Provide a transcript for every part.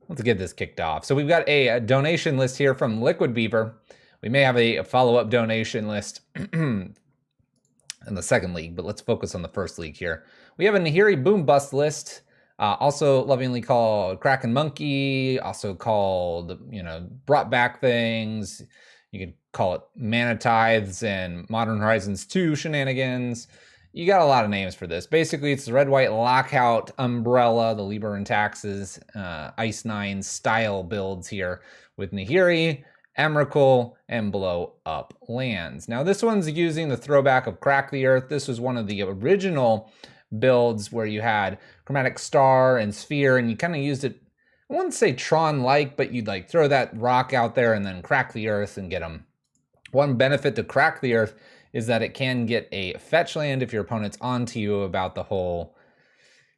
let's get this kicked off. So we've got a donation list here from Liquid Beaver. We may have a follow-up donation list in the second league, but let's focus on the first league here. We have a Nahiri Boom Bust list, also lovingly called Crackin Monkey, also called, brought back things. You could call it Mana Tithes and Modern Horizons 2 shenanigans. You got a lot of names for this. Basically, it's the red-white lockout umbrella, the Lieber and Taxes, Ice 9 style builds here with Nahiri, Emrakul, and Blow Up lands. Now, this one's using the throwback of Crack the Earth. This was one of the original builds where you had Chromatic Star and Sphere, and you kind of used it, I wouldn't say Tron-like, but you'd like throw that rock out there and then crack the earth and get them. One benefit to Crack the Earth is that it can get a fetch land if your opponent's onto you about the whole,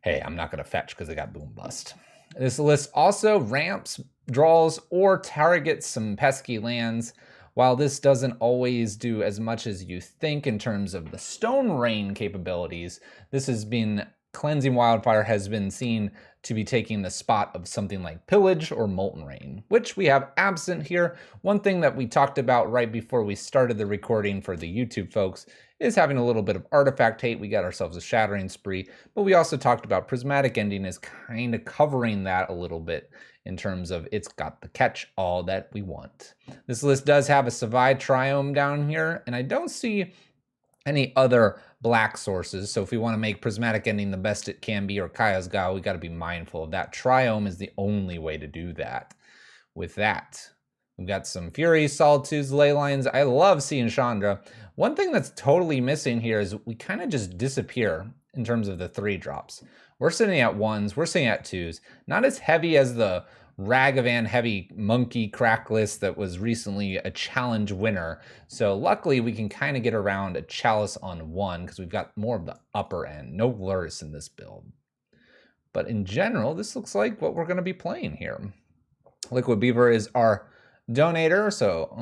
hey, I'm not going to fetch because I got Boom Bust. This list also ramps, draws, or targets some pesky lands. While this doesn't always do as much as you think in terms of the Stone Rain capabilities, this has been, Cleansing Wildfire has been seen to be taking the spot of something like Pillage or Molten Rain, which we have absent here. One thing that we talked about right before we started the recording for the YouTube folks is having a little bit of artifact hate. We got ourselves a Shattering Spree, but we also talked about Prismatic Ending is kind of covering that a little bit in terms of it's got the catch-all that we want. This list does have a Savai Triome down here, and I don't see any other black sources. So if we want to make Prismatic Ending the best it can be, or Kaya's Gao, we got to be mindful of that. Triome is the only way to do that. With that, we've got some Fury, Solitudes, Ley Lines. I love seeing Chandra. One thing that's totally missing here is we kind of just disappear in terms of the 3-drops. We're sitting at 1s, we're sitting at 2s. Not as heavy as the Ragavan heavy monkey crack list that was recently a challenge winner. So luckily we can kind of get around a Chalice on 1 because we've got more of the upper end. No Luris in this build. But in general, this looks like what we're going to be playing here. Liquid Beaver is our donator, so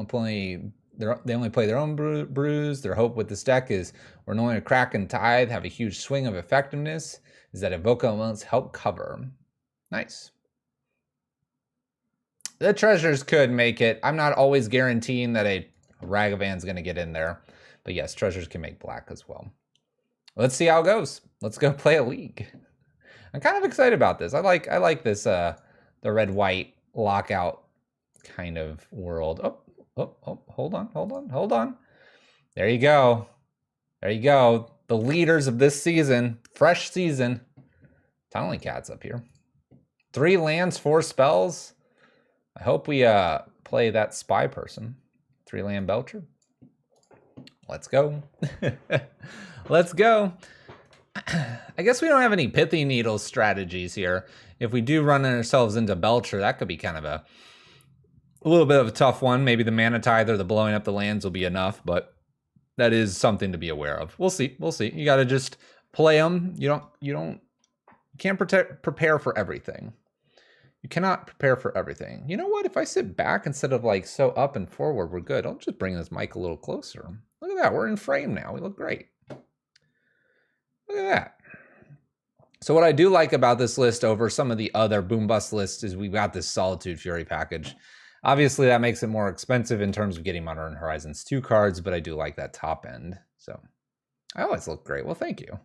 they only play their own brews. Their hope with this deck is we're not only Crack and Tithe, have a huge swing of effectiveness, is that Evoke Elements help cover. Nice. The treasures could make it. I'm not always guaranteeing that a Ragavan's going to get in there. But yes, treasures can make black as well. Let's see how it goes. Let's go play a league. I'm kind of excited about this. I like this the red-white lockout kind of world. Oh, hold on. There you go. There you go. The leaders of this season. Fresh season. Tunneling Cat's up here. 3 lands, 4 spells. I hope we play that spy person. 3-land Belcher. Let's go. Let's go. I guess we don't have any Pithy Needle strategies here. If we do run ourselves into Belcher, that could be kind of a little bit of a tough one. Maybe the Mana Tithe or the blowing up the lands will be enough, but that is something to be aware of. We'll see. We'll see. You got to just play them. You can't prepare for everything. You cannot prepare for everything. You know what? If I sit back instead of like so up and forward, we're good. I'll just bring this mic a little closer. Look at that. We're in frame now. We look great. Look at that. So what I do like about this list over some of the other Boom Bust lists is we've got this Solitude Fury package. Obviously, that makes it more expensive in terms of getting Modern Horizons 2 cards, but I do like that top end. So I always look great. Well, thank you.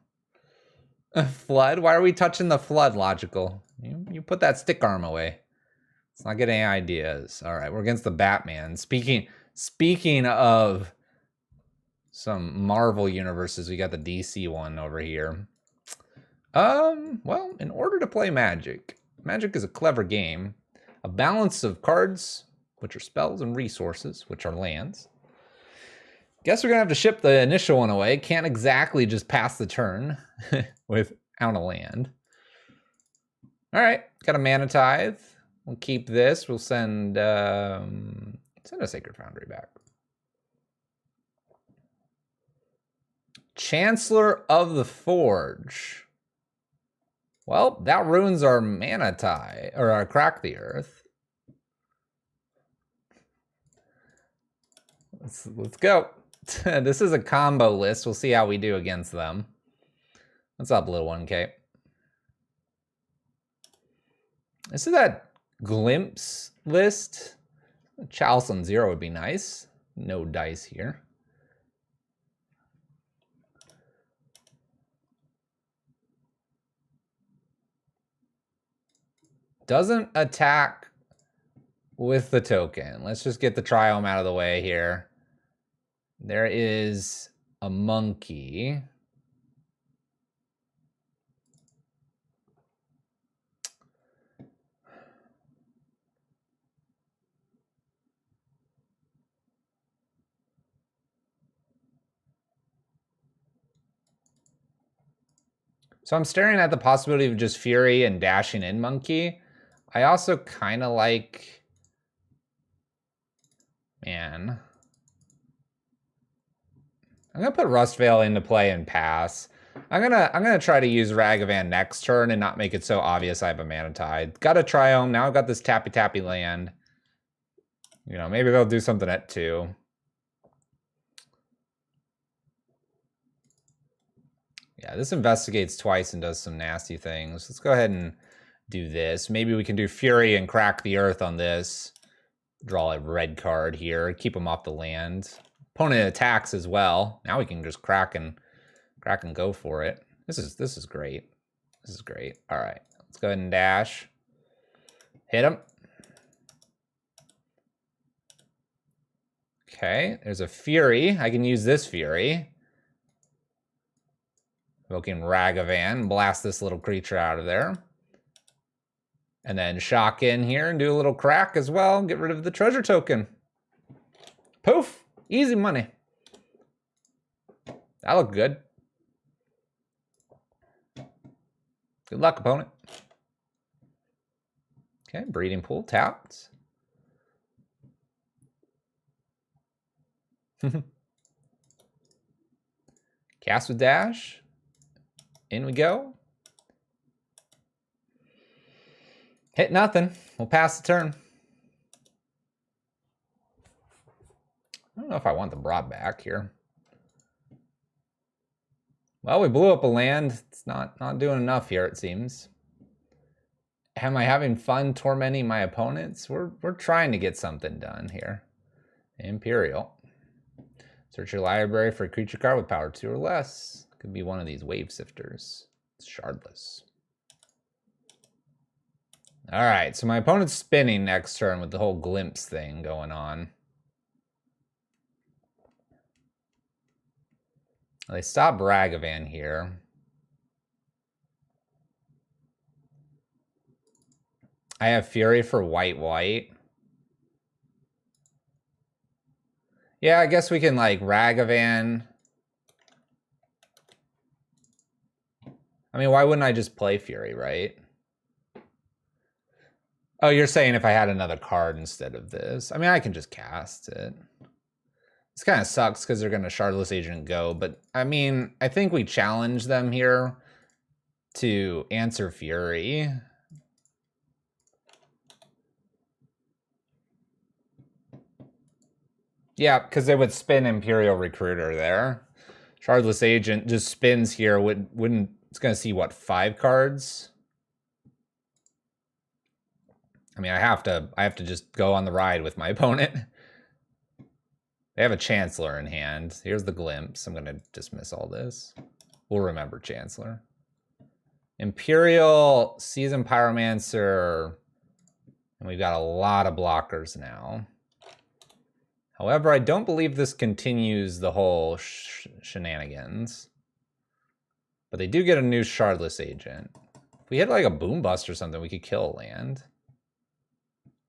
Flood? Why are we touching the Flood, Logical? You put that stick arm away. Let's not get any ideas. All right, we're against the Batman. Speaking of some Marvel universes, we got the DC one over here. Well, in order to play Magic is a clever game. A balance of cards, which are spells, and resources, which are lands. Guess we're gonna have to ship the initial one away. Can't exactly just pass the turn without a land. All right, got a Mana Tithe. We'll keep this. We'll send a Sacred Foundry back. Chancellor of the Forge. Well, that ruins our Mana Tithe, or our Crack the Earth. Let's go. This is a combo list. We'll see how we do against them. What's up, little 1K? This is that glimpse list. Chalice on 0 would be nice. No dice here. Doesn't attack with the token. Let's just get the triome out of the way here. There is a monkey. So I'm staring at the possibility of just Fury and dashing in monkey. I also kind of like, man. I'm gonna put Rustvale into play and pass. I'm gonna try to use Ragavan next turn and not make it so obvious I have a Mana Tide. Got a Triome, now I've got this tappy land. You know, maybe they'll do something at 2. Yeah, this investigates twice and does some nasty things. Let's go ahead and do this. Maybe we can do Fury and crack the earth on this. Draw a red card here, keep them off the land. Opponent attacks as well. Now we can just crack and go for it. This is great. This is great. All right, let's go ahead and dash. Hit him. Okay, there's a Fury. I can use this Fury. Invoking Ragavan, blast this little creature out of there. And then shock in here and do a little crack as well. Get rid of the treasure token. Poof, easy money. That looked good. Good luck, opponent. Okay, breeding pool tapped. Cast with dash. In we go. Hit nothing. We'll pass the turn. I don't know if I want the broad back here. Well, we blew up a land. It's not doing enough here, it seems. Am I having fun tormenting my opponents? We're trying to get something done here. Imperial. Search your library for a creature card with power 2 or less. Could be one of these wave sifters. It's shardless. All right, so my opponent's spinning next turn with the whole glimpse thing going on. They stop Ragavan here. I have Fury for white. Yeah, I guess we can like Ragavan. I mean, why wouldn't I just play Fury, right? Oh, you're saying if I had another card instead of this. I mean, I can just cast it. This kind of sucks because they're going to Shardless Agent go, but I mean, I think we challenge them here to answer Fury. Yeah, because they would spin Imperial Recruiter there. Shardless Agent just spins here. Wouldn't it's going to see what, 5 cards? I mean, I have to just go on the ride with my opponent. They have a Chancellor in hand. Here's the glimpse. I'm going to dismiss all this. We'll remember Chancellor. Imperial, Seasoned Pyromancer. And we've got a lot of blockers now. However, I don't believe this continues the whole shenanigans. But they do get a new Shardless Agent. If we hit like a Boom Bust or something, we could kill a land.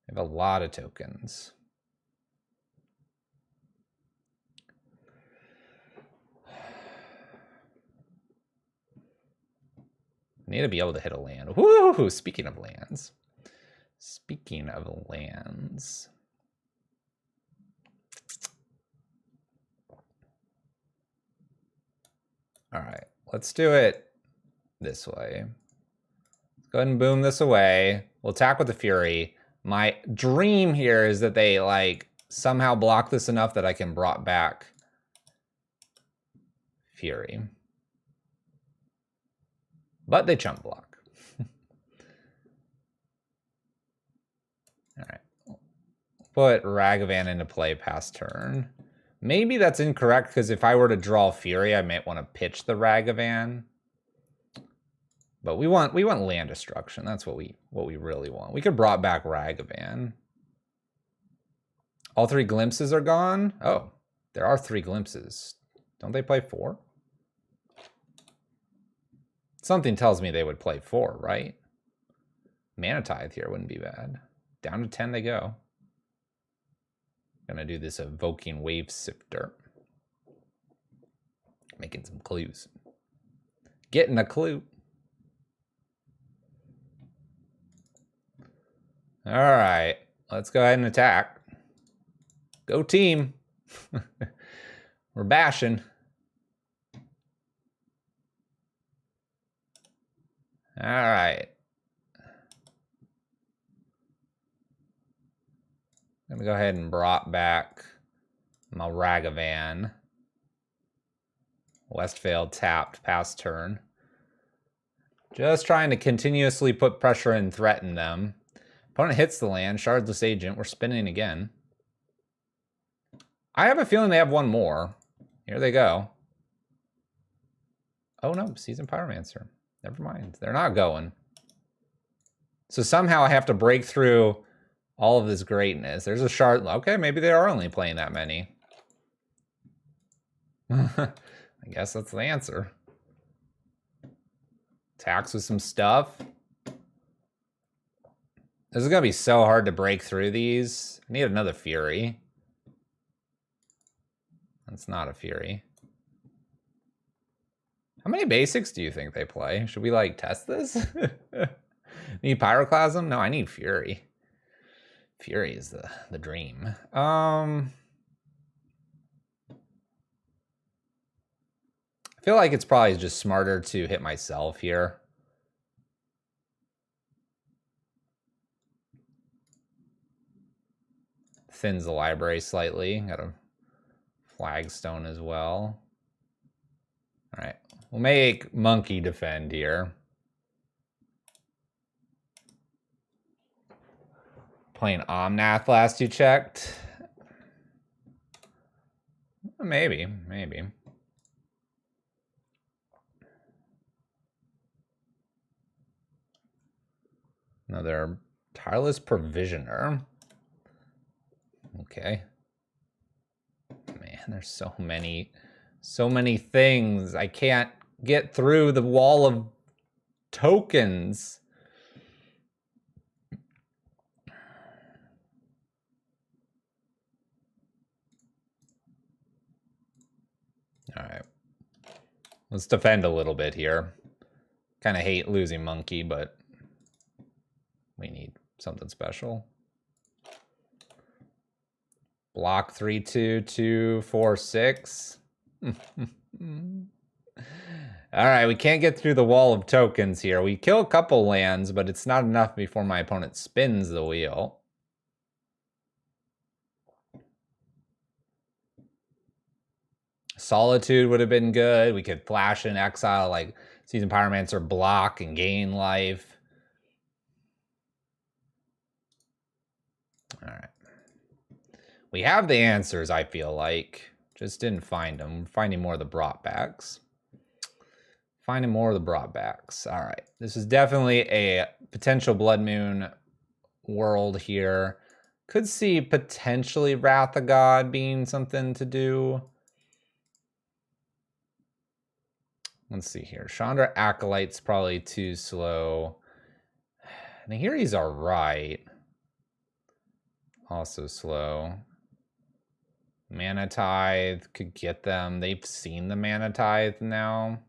They have a lot of tokens. I need to be able to hit a land. Woo! Speaking of lands. Speaking of lands. All right, let's do it this way. Let's go ahead and boom this away. We'll attack with the Fury. My dream here is that they like somehow block this enough that I can brought back Fury. But they chump block. All right. Put Ragavan into play past turn. Maybe that's incorrect because if I were to draw Fury, I might want to pitch the Ragavan. But we want land destruction. That's what we really want. We could brought back Ragavan. All 3 glimpses are gone. Oh, there are 3 glimpses. Don't they play 4? Something tells me they would play 4, right? Mana Tithe here wouldn't be bad. Down to 10 they go. Gonna do this Evoking Wave Sifter. Making some clues. Getting a clue. All right, let's go ahead and attack. Go team. We're bashing. All right. I'm gonna go ahead and brought back my Ragavan. Westfield tapped past turn. Just trying to continuously put pressure and threaten them. Opponent hits the land, Shardless Agent. We're spinning again. I have a feeling they have one more. Here they go. Oh no, Seasoned Pyromancer. Never mind. They're not going. So somehow I have to break through all of this greatness. There's a Shard. Okay, maybe they are only playing that many. I guess that's the answer. Attacks with some stuff. This is going to be so hard to break through these. I need another Fury. That's not a Fury. How many basics do you think they play? Should we, like, test this? Need Pyroclasm? No, I need Fury. Fury is the dream. I feel like it's probably just smarter to hit myself here. Thins the library slightly. Got a flagstone as well. All right, we'll make Monkey defend here. Playing Omnath last you checked. Maybe. Another Tireless Provisioner. Okay. Man, there's so many things. I can't get through the wall of tokens. All right. Let's defend a little bit here. Kind of hate losing Monkey, but we need something special. Block 3/2, 2, 4, 6. All right, we can't get through the wall of tokens here. We kill a couple lands, but it's not enough before my opponent spins the wheel. Solitude would have been good. We could flash in exile like Seasoned Pyromancer, block and gain life. All right. We have the answers, I feel like. Just didn't find them. We're finding more of the brought-backs. All right. This is definitely a potential Blood Moon world here. Could see potentially Wrath of God being something to do. Let's see here. Chandra Acolyte's probably too slow. Nahiri's all right. Also slow. Mana Tithe could get them. They've seen the Mana Tithe now.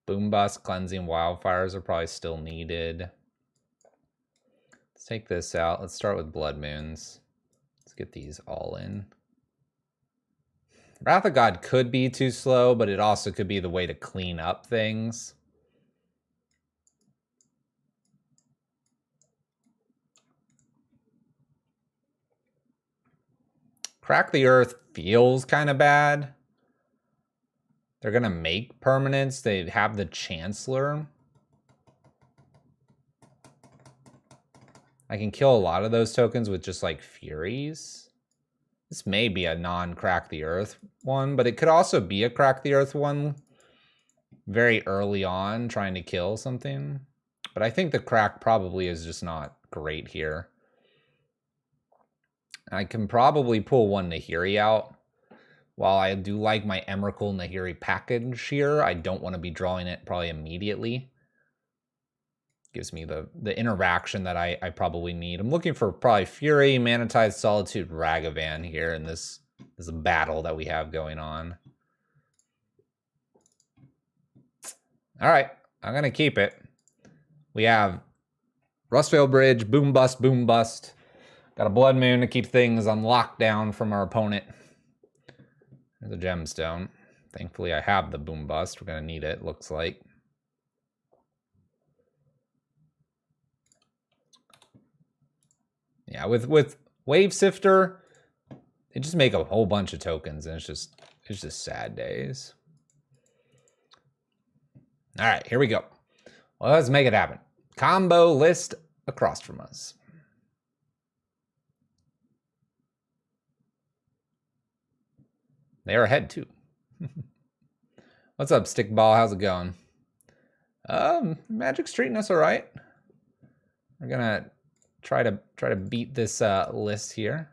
Boombust, Cleansing, Wildfires are probably still needed. Let's take this out. Let's start with Blood Moons. Let's get these all in. Wrath of God could be too slow, but it also could be the way to clean up things. Crack the Earth feels kind of bad. They're going to make permanents. They have the Chancellor. I can kill a lot of those tokens with just like Furies. This may be a non-Crack the Earth one, but it could also be a Crack the Earth one very early on trying to kill something. But I think the Crack probably is just not great here. I can probably pull one Nahiri out. While I do like my Emrakul Nahiri package here, I don't want to be drawing it probably immediately. Gives me the interaction that I probably need. I'm looking for probably Fury, Manatide, Solitude, Ragavan here in this battle that we have going on. All right, I'm going to keep it. We have Rustveil Bridge, Boom Bust, Boom Bust. Got a Blood Moon to keep things on lockdown from our opponent. There's a Gemstone. Thankfully, I have the Boom Bust. We're going to need it, looks like. Yeah, with Wave Sifter, they just make a whole bunch of tokens, and it's just sad days. All right, here we go. Well, let's make it happen. Combo list across from us. They are ahead too. What's up, Stickball? How's it going? Magic's treating us all right. We're gonna try to beat this list here.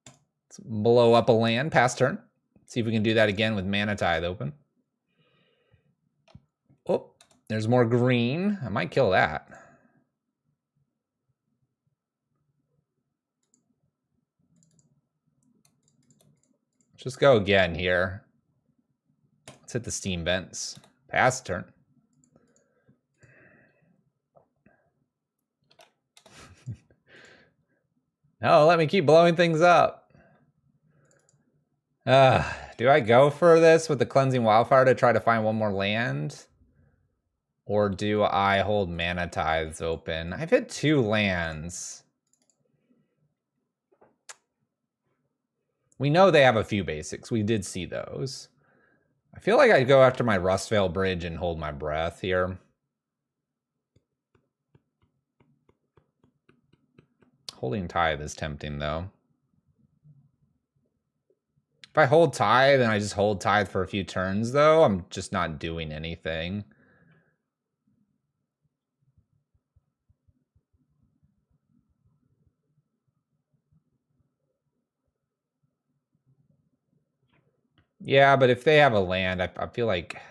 Let's blow up a land past turn. See if we can do that again with Mana Tithe open. Oh, there's more green. I might kill that. Let's just go again here. Let's hit the steam vents. Pass turn. No, let me keep blowing things up. Do I go for this with the Cleansing Wildfire to try to find one more land? Or do I hold Mana Tithes open? I've hit 2 lands. We know they have a few basics. We did see those. I feel like I'd go after my Rustveil Bridge and hold my breath here. Holding Tithe is tempting, though. If I hold Tithe and I just hold Tithe for a few turns, though, I'm just not doing anything. Yeah, but if they have a land, I feel like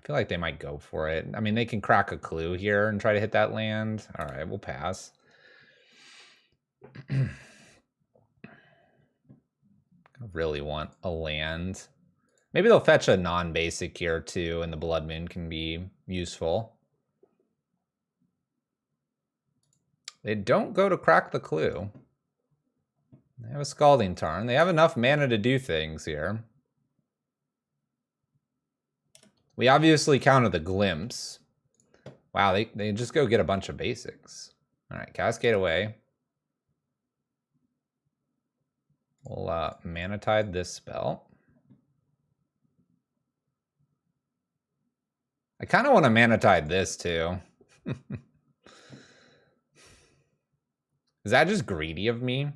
they might go for it. I mean, they can crack a clue here and try to hit that land. All right, we'll pass. I really want a land. Maybe they'll fetch a non-basic here too, and the Blood Moon can be useful. They don't go to crack the clue. They have a Scalding Tarn. They have enough mana to do things here. We obviously counted the Glimpse. Wow, they just go get a bunch of basics. All right, Cascade away. We'll Mana Tithe this spell. I kind of want to Mana Tithe this too. Is that just greedy of me?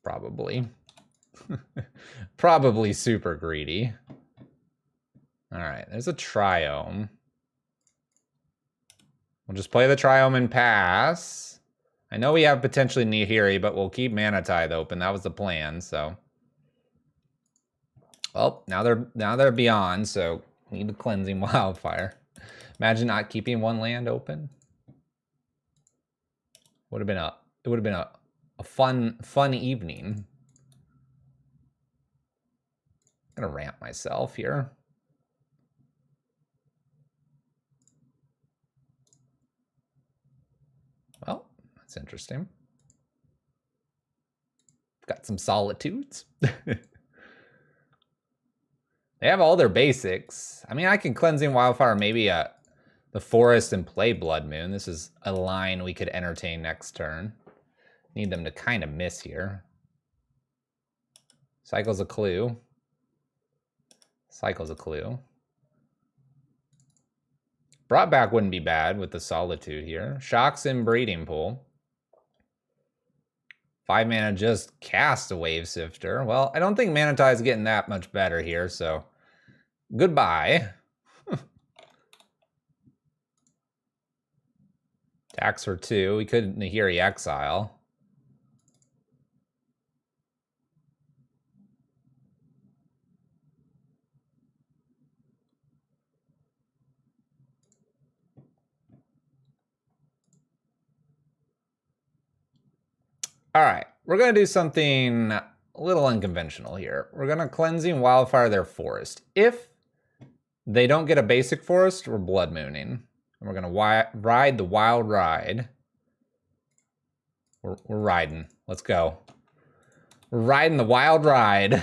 Probably. Probably super greedy. All right, there's a Triome. We'll just play the Triome and pass. I know we have potentially Nahiri, but we'll keep Mana Tithe open. That was the plan, so. Well, now they're beyond, so need the Cleansing Wildfire. Imagine not keeping one land open. It would have been a fun evening. I'm gonna ramp myself here. Well, that's interesting. Got some Solitudes. They have all their basics. I mean, I can Cleansing Wildfire maybe the Forest and play Blood Moon. This is a line we could entertain next turn. Need them to kind of miss here. Cycle's a clue. Cycle's a clue. Brought back wouldn't be bad with the Solitude here. Shocks in Breeding Pool. 5 mana, just cast a Wave Sifter. Well, I don't think Mana Tide is getting that much better here, so goodbye. Tax for 2. We could Nahiri Exile. All right, we're going to do something a little unconventional here. We're going to Cleansing Wildfire their forest. If they don't get a basic forest, we're Blood Mooning. And we're going to ride the Wild Ride. We're riding. Let's go. We're riding the Wild Ride.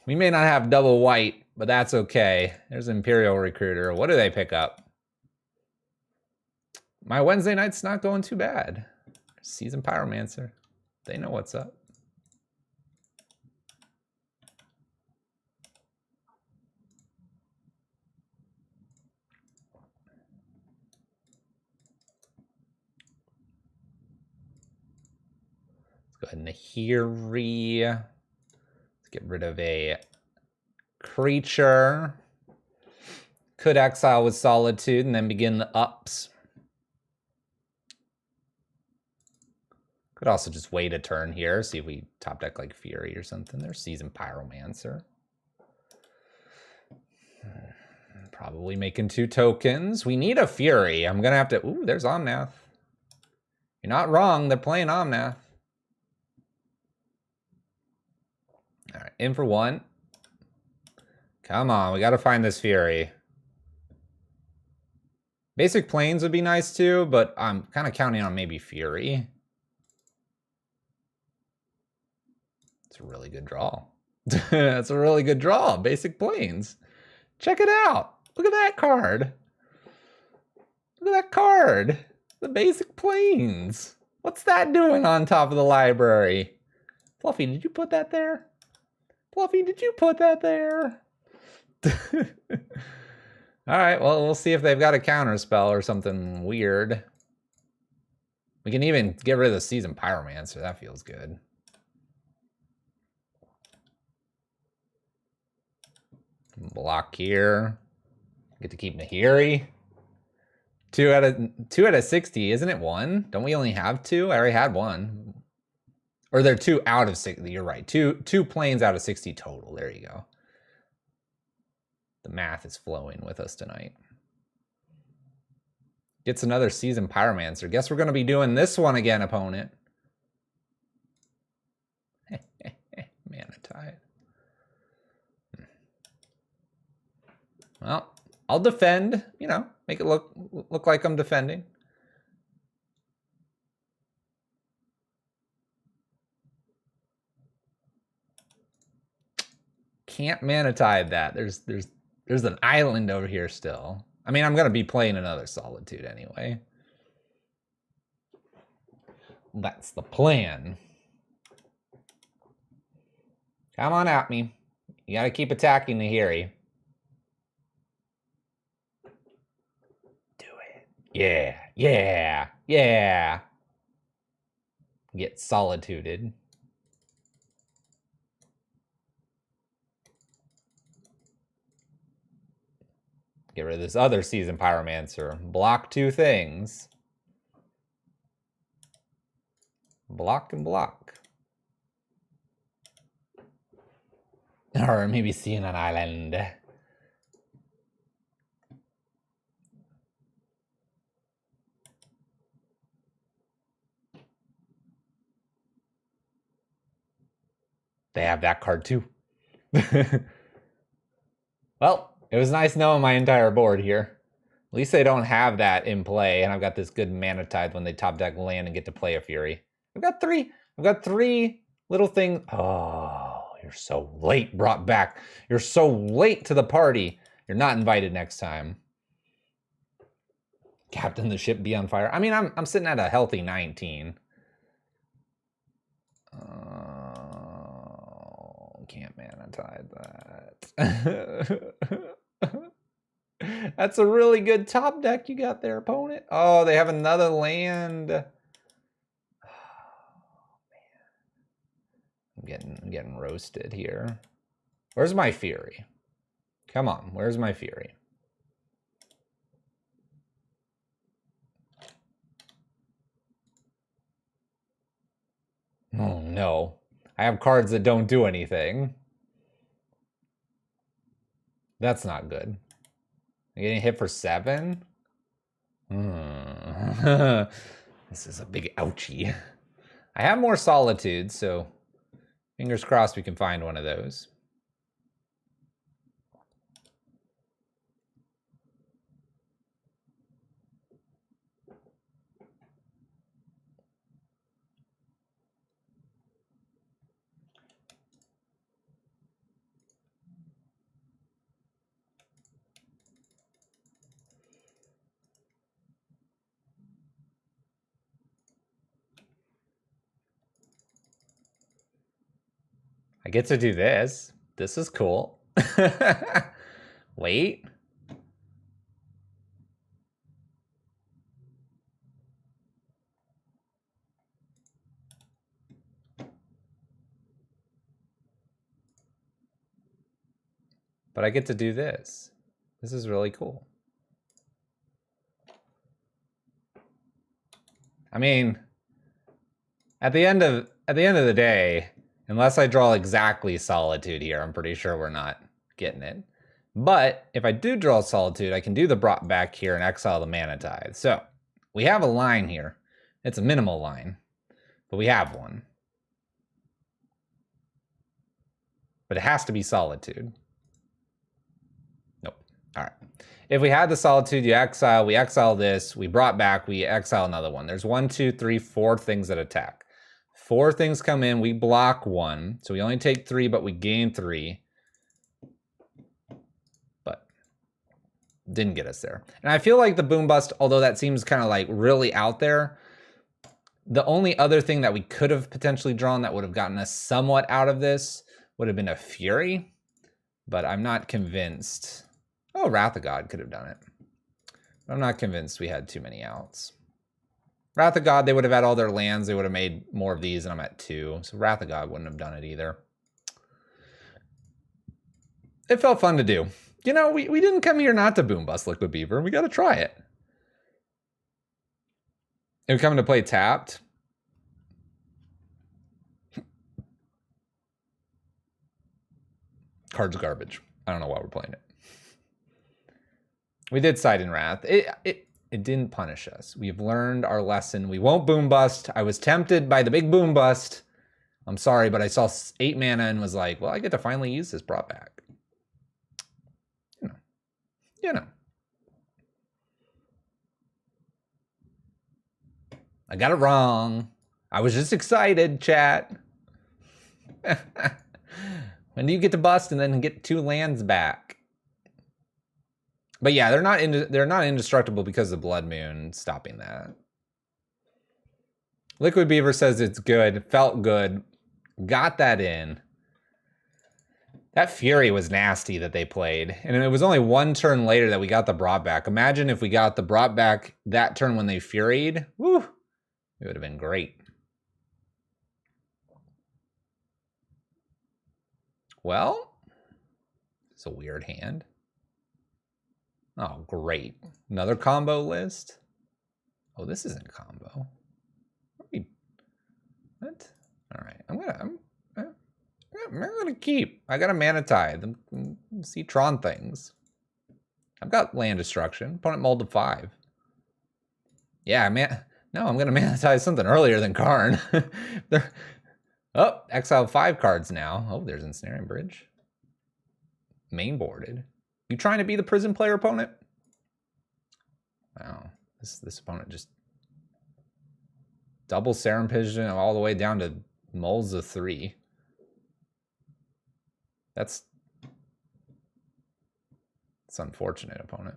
We may not have double white, but that's okay. There's Imperial Recruiter. What do they pick up? My Wednesday night's not going too bad. Seasoned Pyromancer. They know what's up. Let's go ahead and Nahiri. Let's get rid of a creature. Could exile with Solitude and then begin the ups. Could also just wait a turn here, see if we top deck like Fury or something. There's Seasoned Pyromancer. Probably making 2 tokens. We need a Fury. I'm gonna have to, ooh, there's Omnath. You're not wrong, they're playing Omnath. All right, in for 1. Come on, we gotta find this Fury. Basic Plains would be nice too, but I'm kind of counting on maybe Fury. It's a really good draw. That's a really good draw. Basic Plains. Check it out. Look at that card. Look at that card. The Basic Plains. What's that doing on top of the library? Fluffy, did you put that there? Fluffy, did you put that there? All right, well, we'll see if they've got a counter spell or something weird. We can even get rid of the Seasoned Pyromancer. That feels good. Block here. Get to keep Nahiri. 2 out of 60, isn't it 1? Don't we only have 2? I already had 1. Or they're 2 out of 60. You're right. Two planes out of 60 total. There you go. The math is flowing with us tonight. Gets another Seasoned Pyromancer. Guess we're going to be doing this one again, opponent. Mana Tide. Well, I'll defend, you know, make it look like I'm defending. Can't Mana Tide that. There's an island over here still. I mean, I'm going to be playing another Solitude anyway. That's the plan. Come on at me. You got to keep attacking Nahiri. Do it. Yeah, yeah, yeah. Get Solituded. Get rid of this other Seasoned Pyromancer. Block 2 things. Block and block. Or maybe seeing an island. They have that card too. Well, it was nice knowing my entire board here. At least they don't have that in play, and I've got this good Mana Tide when they top deck land and get to play a Fury. I've got three little things. Oh, you're so late, brought back. You're so late to the party. You're not invited next time. Captain the ship be on fire. I mean, I'm sitting at a healthy 19. Can't Mana Tide that. That's a really good top deck you got there, opponent. Oh, they have another land. Oh, man. I'm getting roasted here. Where's my Fury? Come on, where's my Fury? Oh no. I have cards that don't do anything. That's not good. I'm getting hit for 7? This is a big ouchie. I have more Solitude, so fingers crossed we can find one of those. I get to do this. This is cool. Wait. But I get to do this. This is really cool. I mean, at the end of the day, unless I draw exactly Solitude here, I'm pretty sure we're not getting it. But if I do draw Solitude, I can do the brought back here and exile the Mana Tithe. So we have a line here. It's a minimal line, but we have one. But it has to be Solitude. Nope. All right. If we had the Solitude, you exile, we exile this, we brought back, we exile another one. There's 1, 2, 3, 4 things that attack. 4 things come in, we block 1. So we only take 3, but we gain 3. But didn't get us there. And I feel like the Boom Bust, although that seems kind of like really out there, the only other thing that we could have potentially drawn that would have gotten us somewhat out of this would have been a Fury. But I'm not convinced. Oh, Wrath of God could have done it. But I'm not convinced we had too many outs. Wrath of God, they would have had all their lands. They would have made more of these, and I'm at 2. So Wrath of God wouldn't have done it either. It felt fun to do. You know, we didn't come here not to boom bust Liquid Beaver. We got to try it. If we come to play tapped. Card's garbage. I don't know why we're playing it. We did side in Wrath. It didn't punish us. We've learned our lesson. We won't boom bust. I was tempted by the big boom bust. I'm sorry, but I saw 8 mana and was like, well, I get to finally use this brought back. You know. I got it wrong. I was just excited, chat. When do you get to bust and then get 2 lands back? But yeah, they're not indestructible because of Blood Moon stopping that. Liquid Beaver says it's good, felt good, got that in. That Fury was nasty that they played. And it was only 1 turn later that we got the brought back. Imagine if we got the brought back that turn when they Furied. Woo! It would have been great. Well, it's a weird hand. Oh, great. Another combo list? Oh, this isn't combo. What? All right, I'm gonna keep. I got a Mana Tithe. See Tron things. I've got land destruction. Opponent molded 5. Yeah, man. No, I'm gonna Mana Tithe something earlier than Karn. Oh, exile 5 cards now. Oh, there's Ensnaring Bridge. Main boarded. You trying to be the prison player, opponent? Wow, this opponent just double Serum Pigeon all the way down to molds of 3. That's unfortunate, opponent.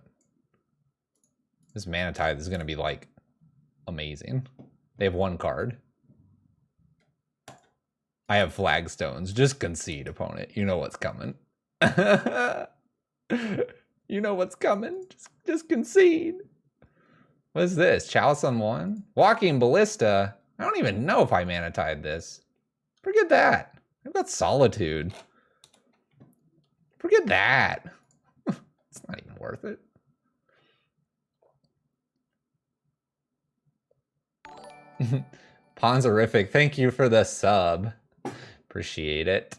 This Mana Tithe is going to be like amazing. They have 1 card. I have Flagstones. Just concede, opponent. You know what's coming. You You know what's coming. Just concede. What is this? Chalice on 1? Walking Ballista? I don't even know if I mana-tied this. Forget that. I've got Solitude. Forget that. It's not even worth it. Ponzerific, thank you for the sub. Appreciate it.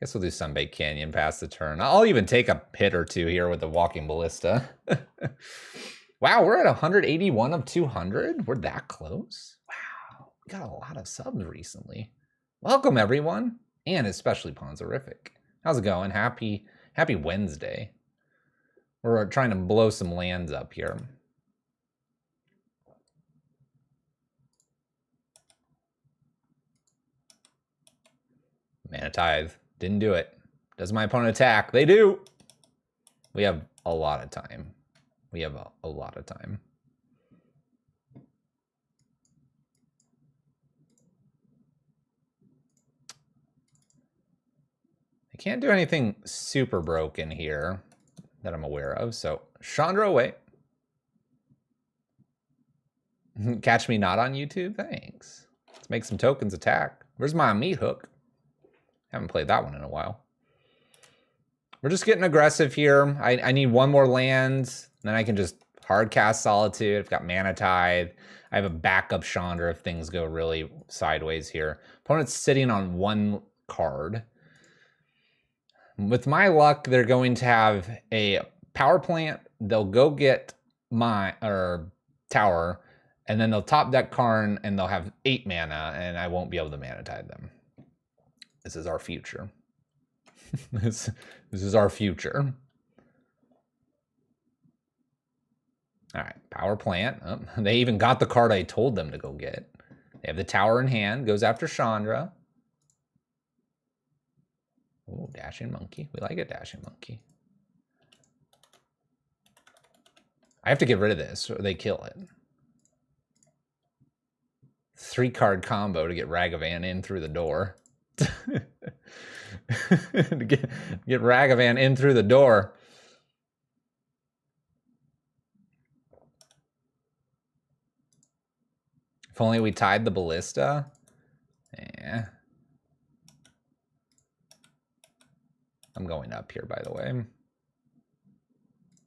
Guess we'll do Sunbaked Canyon past the turn. I'll even take a hit or two here with the Walking Ballista. Wow, we're at 181 of 200. We're that close. Wow, we got a lot of subs recently. Welcome, everyone, and especially Ponzerific. How's it going? Happy Wednesday. We're trying to blow some lands up here. Mana Tithe. Didn't do it. Does my opponent attack? They do. We have a lot of time. We have a lot of time. I can't do anything super broken here that I'm aware of. So Chandra away. Catch me not on YouTube? Thanks. Let's make some tokens attack. Where's my meat hook? Haven't played that one in a while. We're just getting aggressive here. I need one more land. Then I can just hard cast Solitude. I've got Mana Tithe. I have a backup Chandra if things go really sideways here. Opponent's sitting on 1 card. With my luck, they're going to have a power plant. They'll go get my tower, and then they'll top deck Karn, and they'll have 8 mana, and I won't be able to Mana Tithe them. This is our future. This is our future. All right, power plant. Oh, they even got the card I told them to go get. They have the tower in hand. Goes after Chandra. Oh, Dashing Monkey. We like a Dashing Monkey. I have to get rid of this or they kill it. 3-card combo to get Ragavan in through the door. To get Ragavan in through the door. If only we tied the Ballista. Yeah. I'm going up here, by the way.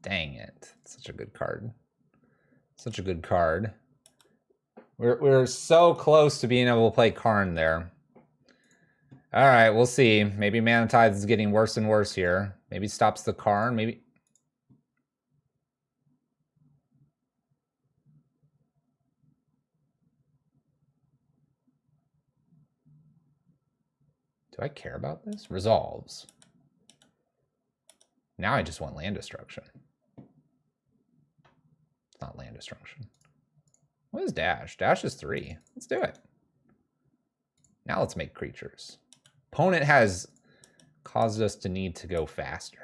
Dang it. Such a good card. Such a good card. We're so close to being able to play Karn there. All right, we'll see. Maybe Mana Tithe is getting worse and worse here. Maybe stops the Karn. Maybe. Do I care about this? Resolves. Now I just want land destruction. It's not land destruction. What is dash? Dash is 3. Let's do it. Now let's make creatures. Opponent has caused us to need to go faster.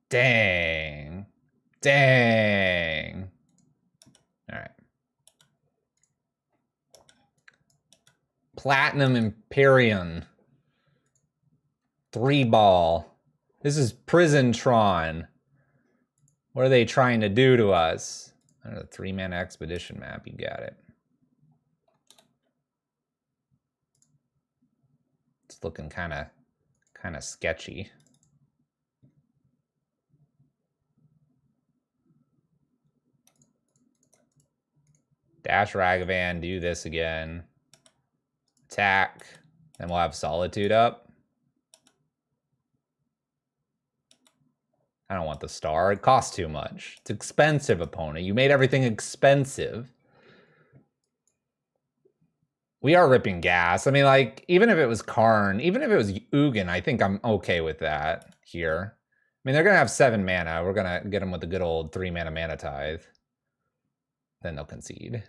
Dang. Dang. All right. Platinum Imperium. 3-ball. This is Prison Tron. What are they trying to do to us? I don't know, 3-mana expedition map. You got it. It's looking kind of sketchy. Dash Ragavan, do this again. Attack. Then we'll have Solitude up. I don't want the star. It costs too much. It's expensive, opponent. You made everything expensive. We are ripping gas. I mean, like, even if it was Karn, even if it was Ugin, I think I'm okay with that here. I mean, they're going to have 7 mana. We're going to get them with a good old 3-mana Mana Tithe. Then they'll concede.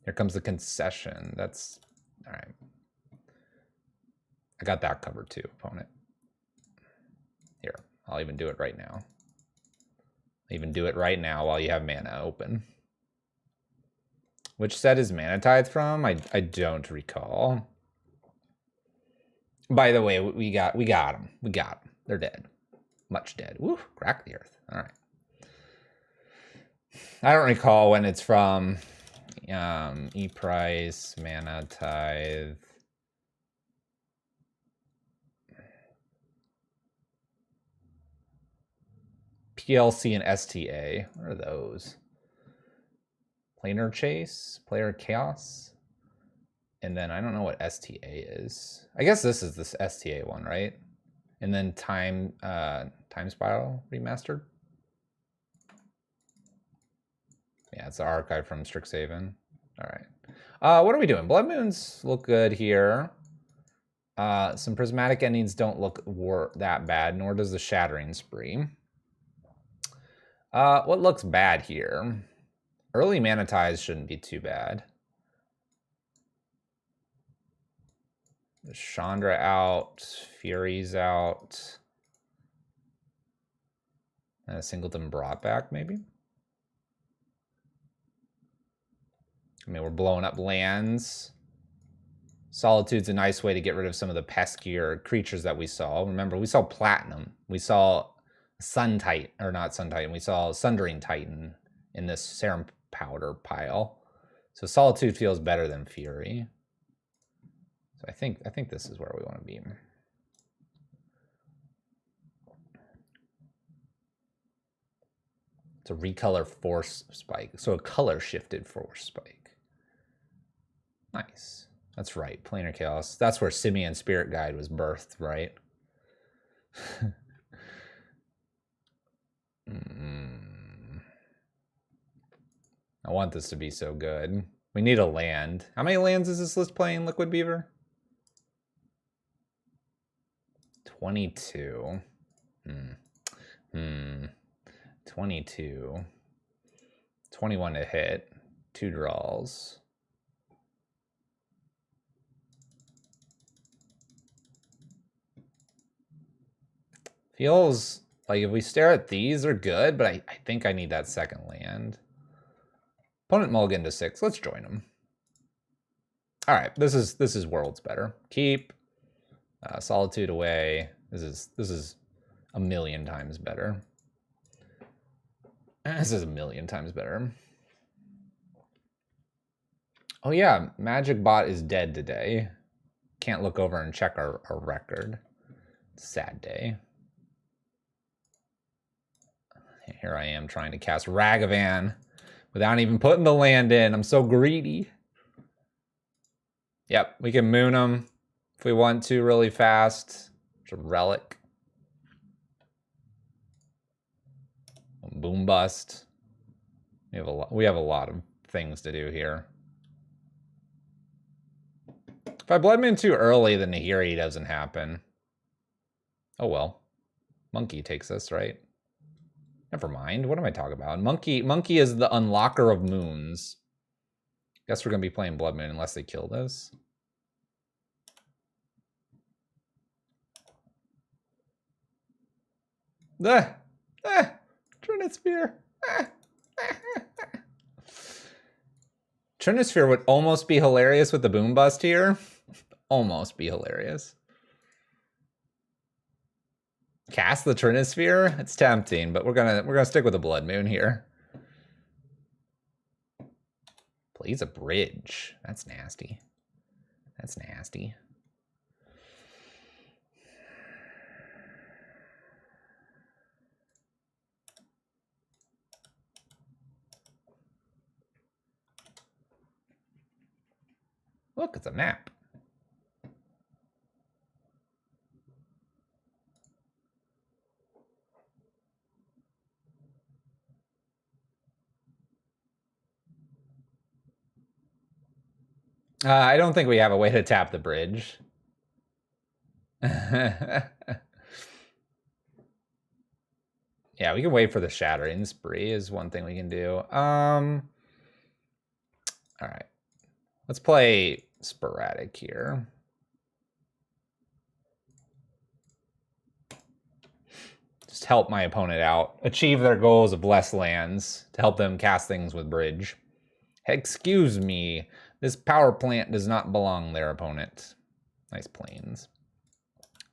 Here comes the concession. That's... All right. I got that covered too, opponent. Here. I'll even do it right now. Even do it right now while you have mana open. Which set is Mana Tithe from? I don't recall. By the way, we got him. We got him. They're dead. Much dead. Woo, crack the earth. All right. I don't recall when it's from. E-Price, Mana Tithe. PLC and STA. What are those? Planar Chase, Player Chaos. And then I don't know what STA is. I guess this is this STA one, right? And then Time Spiral Remastered. Yeah, it's the archive from Strixhaven. All right. What are we doing? Blood Moons look good here. Some prismatic endings don't look that bad, nor does the Shattering Spree. What looks bad here? Early Mana Ties shouldn't be too bad. Chandra out, Fury's out. And a Singleton brought back, maybe? I mean, we're blowing up lands. Solitude's a nice way to get rid of some of the peskier creatures that we saw. Remember, we saw Platinum. We saw Sun Titan, or not Sun Titan. We saw Sundering Titan in this Serum Powder pile. So Solitude feels better than Fury. So I think this is where we want to be. It's a recolor Force Spike. So a color shifted Force Spike. Nice. That's right. Planar Chaos. That's where Simeon Spirit Guide was birthed, right? I want this to be so good. We need a land. How many lands is this list playing, Liquid Beaver? 22. 22. 21 to hit. 2 draws. Feels like if we stare at these, they're good, but I think I need that second land. Opponent mulligan to 6. Let's join them. All right, this is worlds better. Keep Solitude away. This is a million times better. This is a million times better. Oh yeah, Magic Bot is dead today. Can't look over and check our record. Sad day. Here I am trying to cast Ragavan without even putting the land in. I'm so greedy. Yep, we can moon them if we want to really fast. It's a relic. Boom bust. We have a lot of things to do here. If I Blood Moon too early, then Nahiri doesn't happen. Oh well. Monkey takes us, right? Never mind. What am I talking about? Monkey is the unlocker of moons. Guess we're gonna be playing Blood Moon unless they kill this. Trinisphere. Trinisphere would almost be hilarious with the boom bust here. Almost be hilarious. Cast the Trinisphere? It's tempting, but we're gonna stick with the Blood Moon here. Plays a bridge. That's nasty. That's nasty. Look, it's a map. I don't think we have a way to tap the bridge. Yeah, we can wait for the Shattering Spree is one thing we can do. All right. Let's play Sporadic here. Just help my opponent out. Achieve their goals of less lands to help them cast things with bridge. Excuse me. This power plant does not belong there, opponent. Nice planes.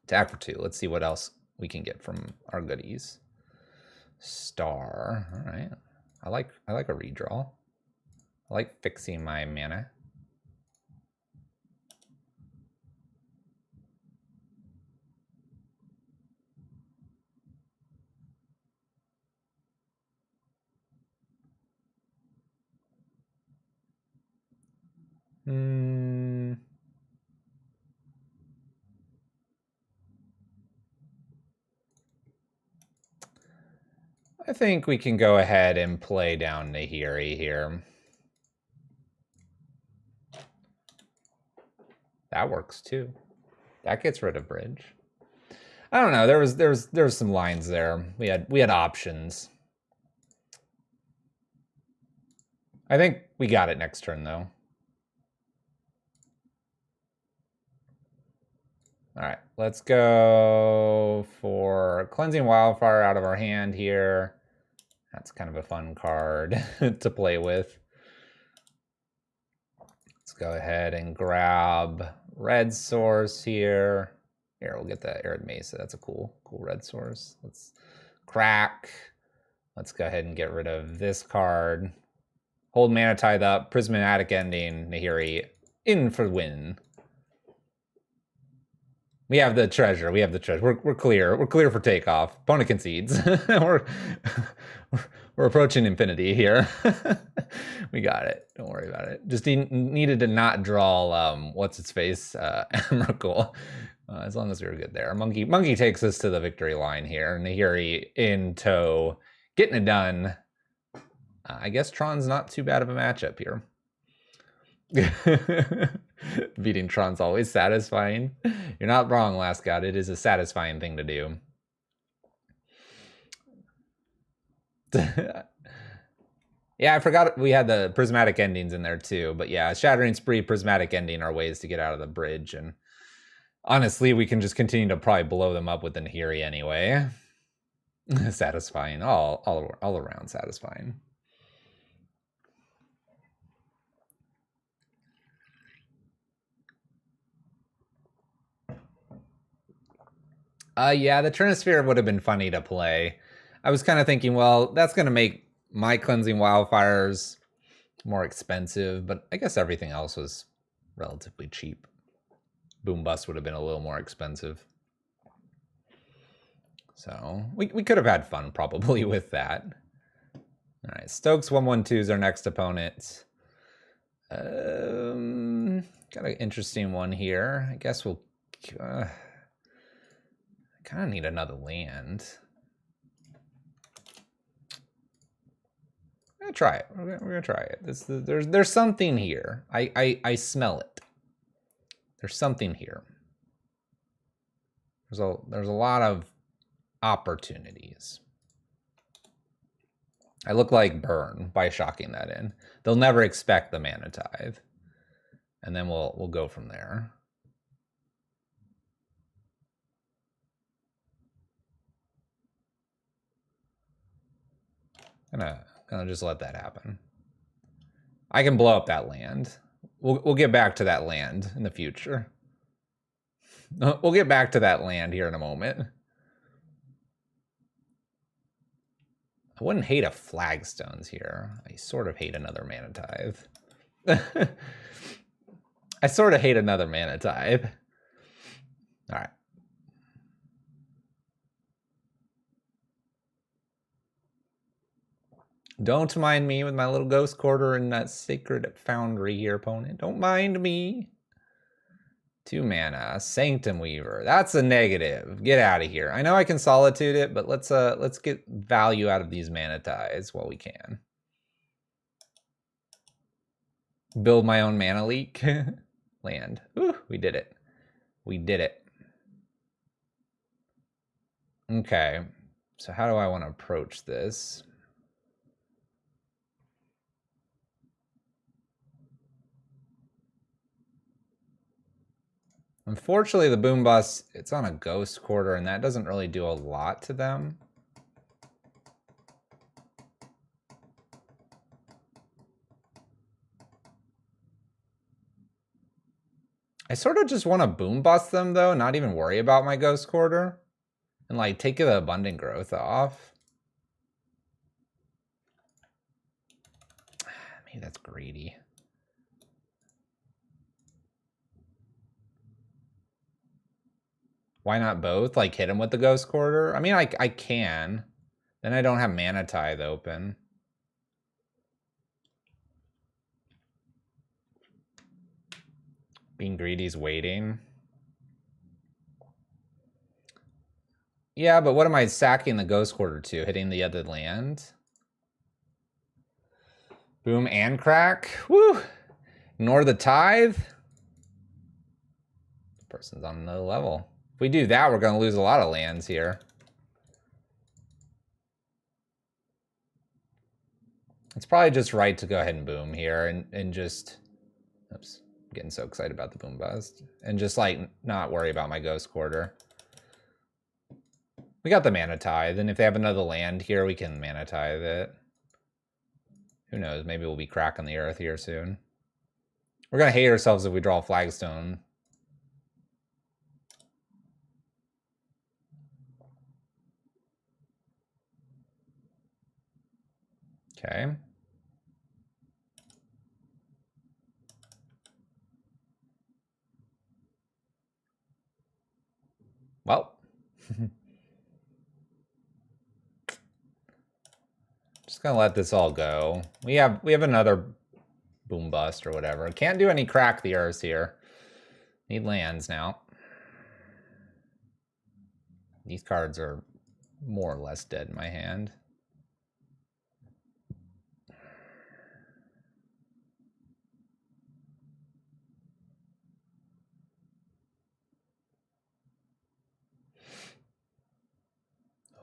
Attack for 2. Let's see what else we can get from our goodies. Star. All right. I like a redraw. I like fixing my mana. I think we can go ahead and play down Nahiri here. That works too. That gets rid of bridge. I don't know. There was some lines there. We had options. I think we got it next turn though. All right, let's go for Cleansing Wildfire out of our hand here. That's kind of a fun card to play with. Let's go ahead and grab Red Source here. Here, we'll get the Arid Mesa. That's a cool red source. Let's crack. Let's go ahead and get rid of this card. Hold Mana Tithe up, Prismatic Ending, Nahiri in for win. We have the treasure. We have the treasure. We're clear. We're clear for takeoff. Opponent concedes. we're approaching infinity here. We got it. Don't worry about it. Just needed to not draw what's its face Emrakul. As long as we were good there. Monkey takes us to the victory line here. Nahiri in tow, getting it done. I guess Tron's not too bad of a matchup here. Beating Tron's always satisfying. You're not wrong, Last God. It is a satisfying thing to do. Yeah, I forgot we had the prismatic endings in there too. But yeah, Shattering Spree, prismatic ending are ways to get out of the bridge. And honestly, we can just continue to probably blow them up with the Nahiri anyway. Satisfying, all around satisfying. Yeah, the Trinisphere would have been funny to play. I was kind of thinking, well, that's going to make my Cleansing Wildfires more expensive, but I guess everything else was relatively cheap. Boom Bust would have been a little more expensive. So we could have had fun probably with that. All right, Stokes 1-1-2 is our next opponent. Got an interesting one here. I guess we'll... kind of need another land. I'm gonna try it. We're gonna try it. There's something here. I smell it. There's something here. There's a lot of opportunities. I look like Burn by shocking that in. They'll never expect the Mana Tithe, and then we'll go from there. Gonna just let that happen. I can blow up that land. We'll get back to that land in the future. We'll get back to that land here in a moment. I wouldn't hate a Flagstones here. I sort of hate another Mana Tithe. I sort of hate another Mana Tithe. All right. Don't mind me with my little Ghost Quarter and that Sacred Foundry here, opponent. Don't mind me. 2 mana, Sanctum Weaver. That's a negative. Get out of here. I know I can Solitude it, but let's get value out of these Mana Tithes while we can. Build my own Mana Leak. Land. Ooh, we did it. We did it. Okay, so how do I want to approach this? Unfortunately, the Boom Bust, it's on a Ghost Quarter, and that doesn't really do a lot to them. I sort of just want to Boom Bust them, though, not even worry about my Ghost Quarter. And like take the abundant growth off. Maybe that's greedy. Why not both? Like hit him with the Ghost Quarter? I mean, I can. Then I don't have Mana Tithe open. Being greedy's waiting. Yeah, but what am I sacking the Ghost Quarter to? Hitting the other land? Boom and crack. Woo! Ignore the tithe. This person's on another level. If we do that, we're going to lose a lot of lands here. It's probably just right to go ahead and boom here and just... Oops. I'm getting so excited about the boom bust. And just like not worry about my Ghost Quarter. We got the Mana Tithe, and if they have another land here, we can Mana Tithe it. Who knows? Maybe we'll be cracking the earth here soon. We're going to hate ourselves if we draw a flagstone. Okay. Well. Just gonna let this all go. We have another boom bust or whatever. Can't do any crack the earth here. Need lands now. These cards are more or less dead in my hand.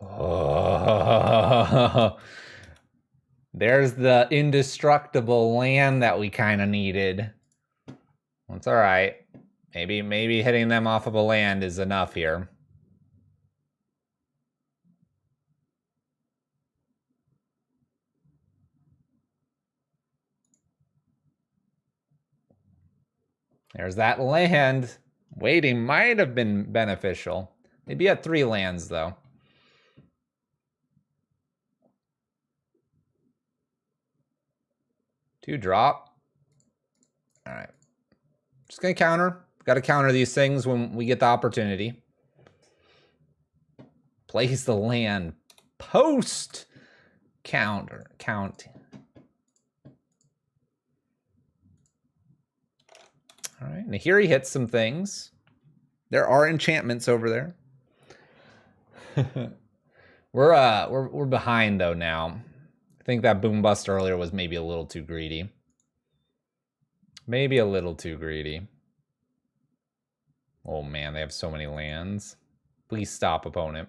Oh. There's the indestructible land that we kind of needed. That's all right. Maybe hitting them off of a land is enough here. There's that land. Waiting might have been beneficial. They'd be at 3 lands, though. Two drop. All right. Just going to counter. Got to counter these things when we get the opportunity. Place the land. Post. Counter. Count. All right. Now here he hits some things. There are enchantments over there. We're behind though now. I think that boom bust earlier was maybe a little too greedy. Maybe a little too greedy. Oh man, they have so many lands. Please stop, opponent.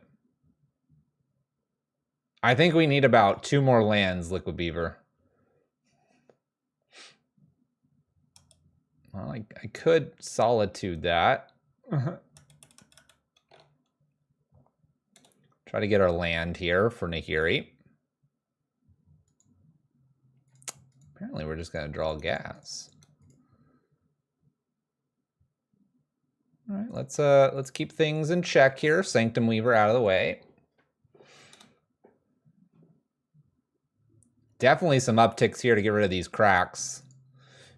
I think we need about 2 more lands, Liquid Beaver. Well, I could solitude that. Try to get our land here for Nahiri. Apparently we're just going to draw gas. All right, let's keep things in check here. Sanctum Weaver out of the way. Definitely some upticks here to get rid of these cracks.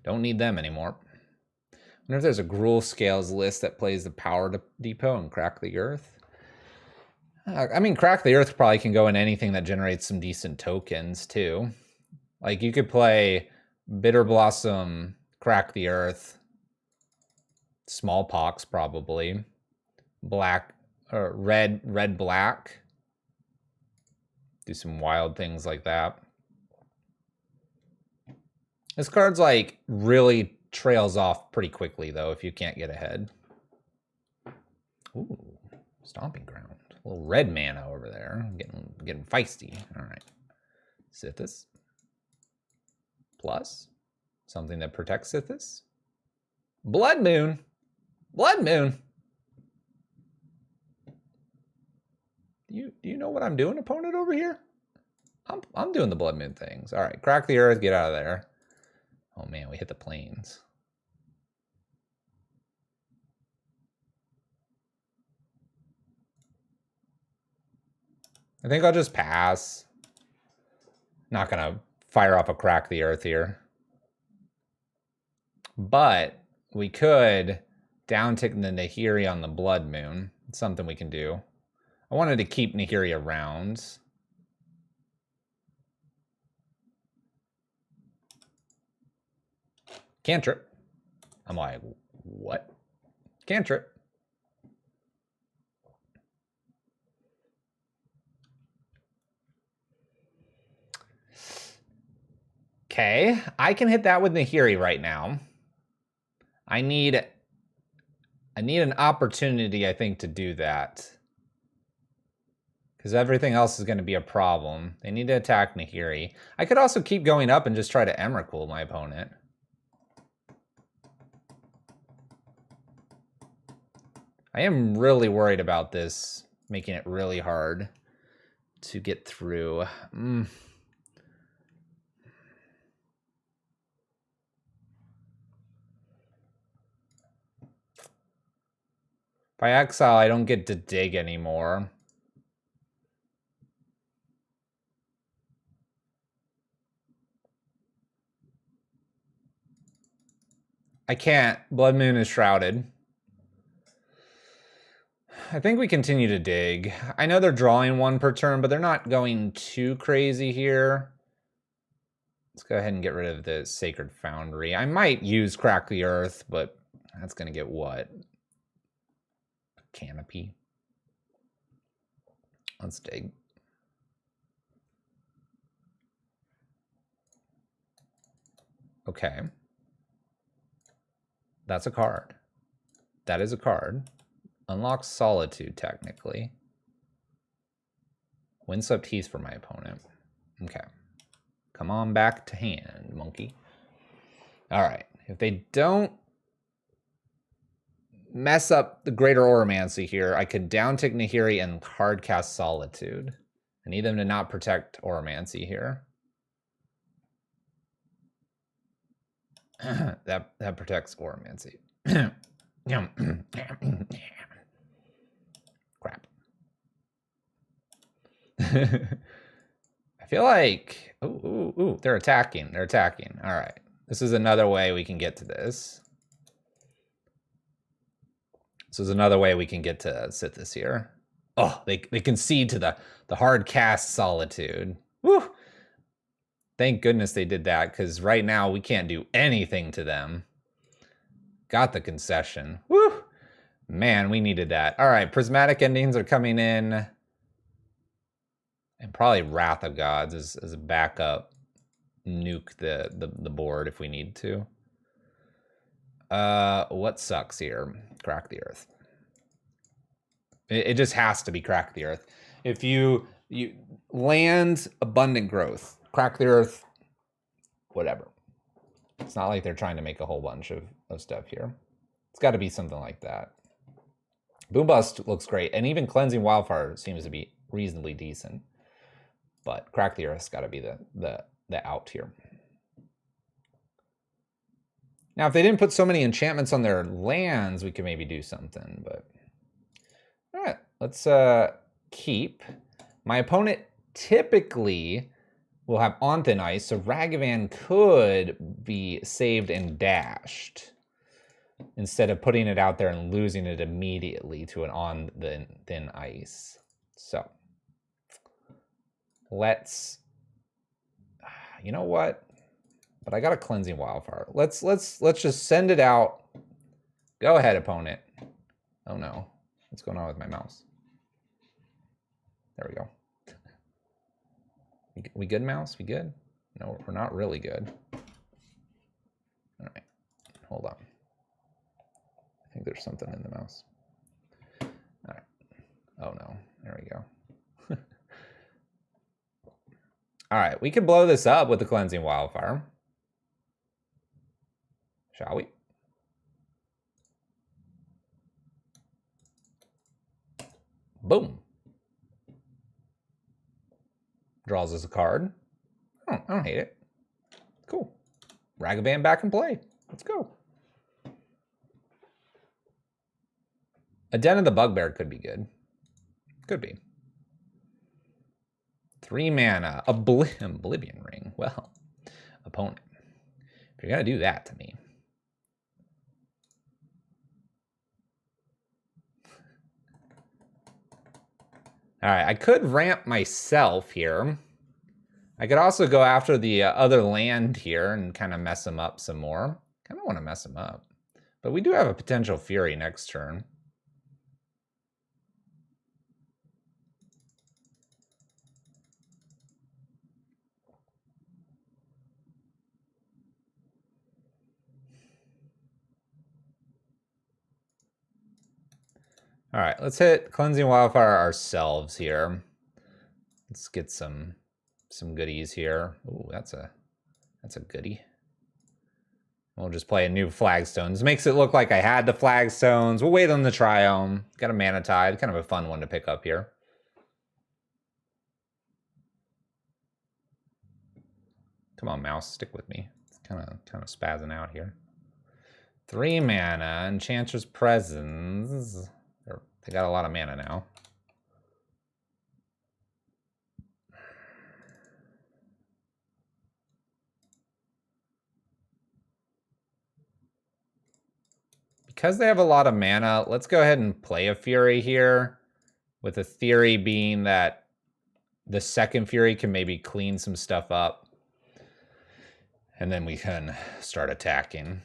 Don't need them anymore. I wonder if there's a Gruul Scales list that plays the Power Depot and Crack the Earth. I mean, Crack the Earth probably can go in anything that generates some decent tokens, too. Like, you could play Bitter Blossom, Crack the Earth, Smallpox, probably. Black, or red, black. Do some wild things like that. This card's, like, really trails off pretty quickly, though, if you can't get ahead. Ooh, Stomping Ground. A little red mana over there. Getting feisty. All right. Sithis. Plus. Something that protects Sithis. Blood Moon. Blood Moon. Do you know what I'm doing, opponent, over here? I'm doing the Blood Moon things. All right. Crack the Earth. Get out of there. Oh, man. We hit the plains. I think I'll just pass. Not gonna fire off a Crack the Earth here. But we could downtick the Nahiri on the Blood Moon. It's something we can do. I wanted to keep Nahiri around. Cantrip. I'm like, what? Cantrip. Okay, I can hit that with Nahiri right now. I need an opportunity, I think, to do that. Because everything else is going to be a problem. They need to attack Nahiri. I could also keep going up and just try to Emrakul my opponent. I am really worried about this, making it really hard to get through. If I exile, I don't get to dig anymore. I can't. Blood Moon is shrouded. I think we continue to dig. I know they're drawing one per turn, but they're not going too crazy here. Let's go ahead and get rid of the Sacred Foundry. I might use Crack the Earth, but that's going to get what? A canopy. Let's dig. Okay. That's a card. That is a card. Unlocks Solitude, technically. Windswept Heath for my opponent. Okay. Come on back to hand, monkey. All right. If they don't mess up the Greater Oromancy here, I could downtick Nahiri and hardcast Solitude. I need them to not protect Oromancy here. that protects Oromancy. Crap. I feel like, ooh, they're attacking. They're attacking. All right. This is another way we can get to this. This is another way we can get to Sithis here. Oh, they concede to the hard cast Solitude. Woo! Thank goodness they did that, because right now we can't do anything to them. Got the concession. Woo! Man, we needed that. All right, Prismatic Endings are coming in. And probably Wrath of Gods as a backup. Nuke the board if we need to. What sucks here? Crack the Earth. It just has to be Crack the Earth. If you land Abundant Growth, Crack the Earth, whatever. It's not like they're trying to make a whole bunch of stuff here. It's got to be something like that. Boom Bust looks great, and even Cleansing Wildfire seems to be reasonably decent. But Crack the Earth's got to be the out here. Now, if they didn't put so many enchantments on their lands, we could maybe do something. But all right, let's keep. My opponent typically will have On Thin Ice, so Ragavan could be saved and dashed instead of putting it out there and losing it immediately to an On Thin Ice. So let's, you know what? But I got a Cleansing Wildfire. Let's just send it out. Go ahead, opponent. Oh no, what's going on with my mouse? There we go. We good, mouse? We good? No, we're not really good. All right, hold on. I think there's something in the mouse. All right. Oh no, there we go. All right, we can blow this up with the Cleansing Wildfire. Shall we? Boom. Draws us a card. Oh, I don't hate it. Cool. Ragavan back in play. Let's go. A Den of the Bugbear could be good. Could be. 3 mana. Oblivion Ring. Well, opponent. If you're going to do that to me. All right, I could ramp myself here. I could also go after the other land here and kind of mess him up some more. Kind of want to mess him up. But we do have a potential Fury next turn. All right, let's hit Cleansing Wildfire ourselves here. Let's get some goodies here. Ooh, that's a goodie. We'll just play a new Flagstones. Makes it look like I had the Flagstones. We'll wait on the Triome. Got a Mana Tide. Kind of a fun one to pick up here. Come on, mouse, stick with me. It's kind of spazzing out here. 3 mana, Enchantress Presence. They got a lot of mana now. Because they have a lot of mana, let's go ahead and play a Fury here, with the theory being that the second Fury can maybe clean some stuff up, and then we can start attacking.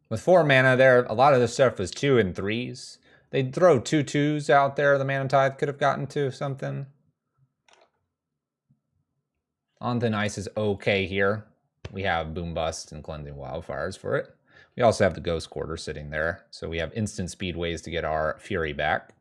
With 4 mana there, a lot of this stuff was 2 and 3s. They'd throw 2 2s out there, the Mana Tide could have gotten to something. On Thin Ice is okay here. We have Boom Bust and Cleansing Wildfires for it. We also have the Ghost Quarter sitting there, so we have instant speed ways to get our Fury back.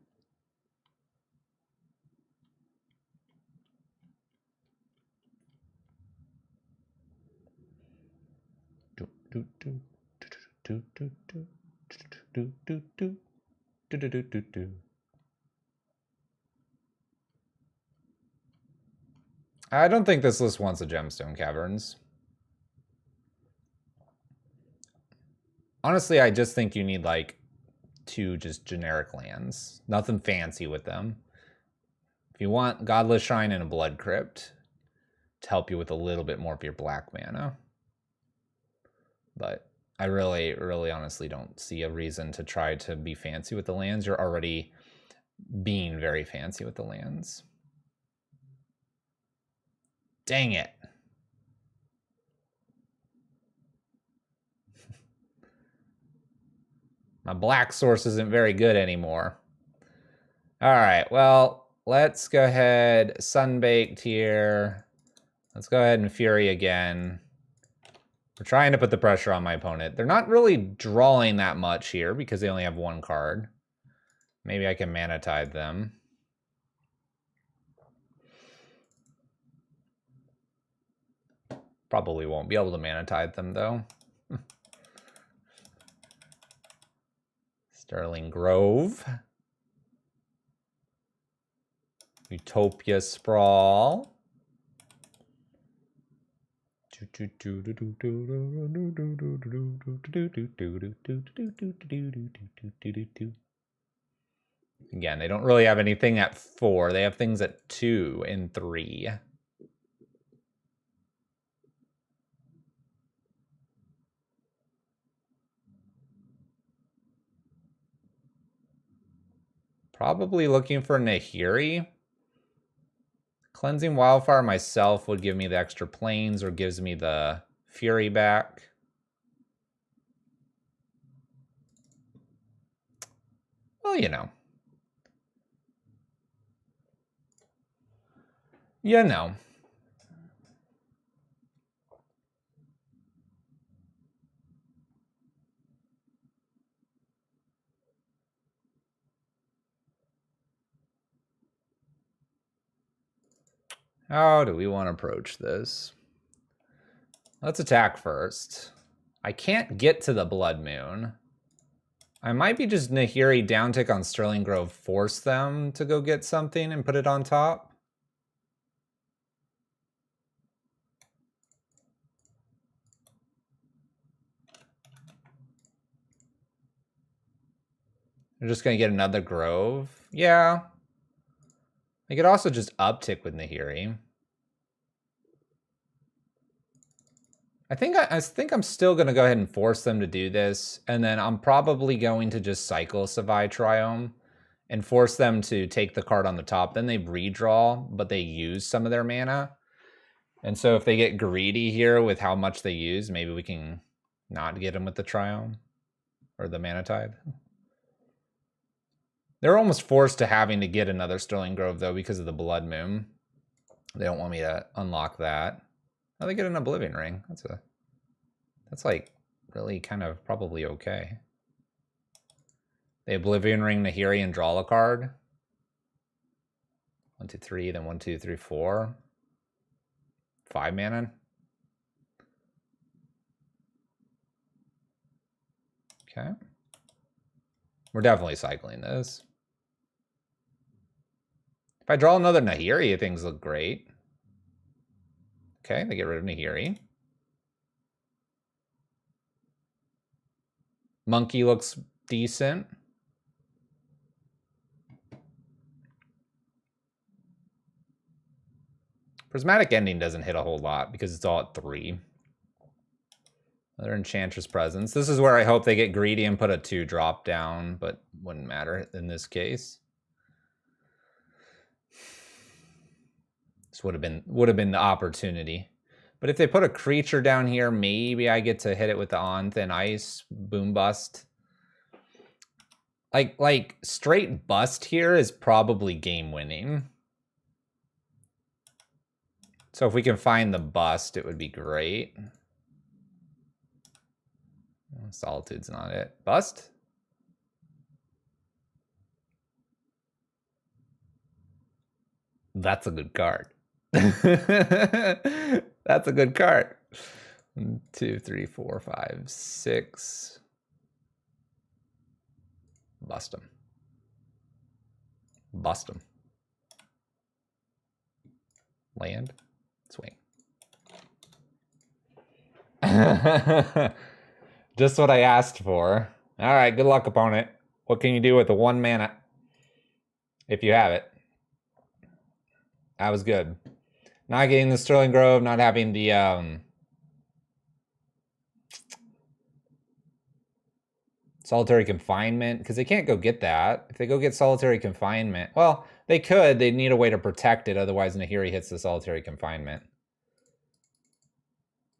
I don't think this list wants a Gemstone Caverns. Honestly, I just think you need like 2 just generic lands. Nothing fancy with them. If you want Godless Shrine and a Blood Crypt to help you with a little bit more of your black mana. But I really honestly don't see a reason to try to be fancy with the lands. You're already being very fancy with the lands. Dang it. My black source isn't very good anymore. All right, well, let's go ahead. Sunbaked here. Let's go ahead and Fury again. We're trying to put the pressure on my opponent. They're not really drawing that much here because they only have 1 card. Maybe I can Mana Tide them. Probably won't be able to Mana Tide them, though. Sterling Grove. Utopia Sprawl. Again, they don't really have anything at 4. They have things at 2 and 3. Probably looking for Nahiri. Cleansing Wildfire myself would give me the extra planes or gives me the Fury back. Well, you know. You know. How do we want to approach this? Let's attack first. I can't get to the Blood Moon. I might be just Nahiri downtick on Sterling Grove, force them to go get something and put it on top. We're just going to get another Grove. Yeah. I could also just uptick with Nahiri. I think I'm still going to go ahead and force them to do this. And then I'm probably going to just cycle Savai Triome and force them to take the card on the top. Then they redraw, but they use some of their mana. And so if they get greedy here with how much they use, maybe we can not get them with the Triome or the Mana Tide. They're almost forced to having to get another Sterling Grove, though, because of the Blood Moon. They don't want me to unlock that. Oh, they get an Oblivion Ring. That's like really kind of probably okay. They Oblivion Ring Nahiri and draw a card. 1, 2, 3, then 1, 2, 3, 4. 5 mana. Okay. We're definitely cycling this. If I draw another Nahiri, things look great. Okay, they get rid of Nahiri. Monkey looks decent. Prismatic Ending doesn't hit a whole lot because it's all at 3. Another Enchantress Presence. This is where I hope they get greedy and put a 2-drop down, but wouldn't matter in this case. This would have been the opportunity. But if they put a creature down here, maybe I get to hit it with the On Thin Ice, Boom Bust. Like straight bust here is probably game winning. So if we can find the bust, it would be great. Solitude's not it. Bust? That's a good card. That's a good card. 1, 2, 3, 4, 5, 6. Bust him. Bust him. Land. Swing. Just what I asked for. All right, good luck, opponent. What can you do with the 1 mana? If you have it. That was good. Not getting the Sterling Grove, not having the Solitary Confinement, because they can't go get that. If they go get Solitary Confinement, well, they could. They'd need a way to protect it, otherwise Nahiri hits the Solitary Confinement.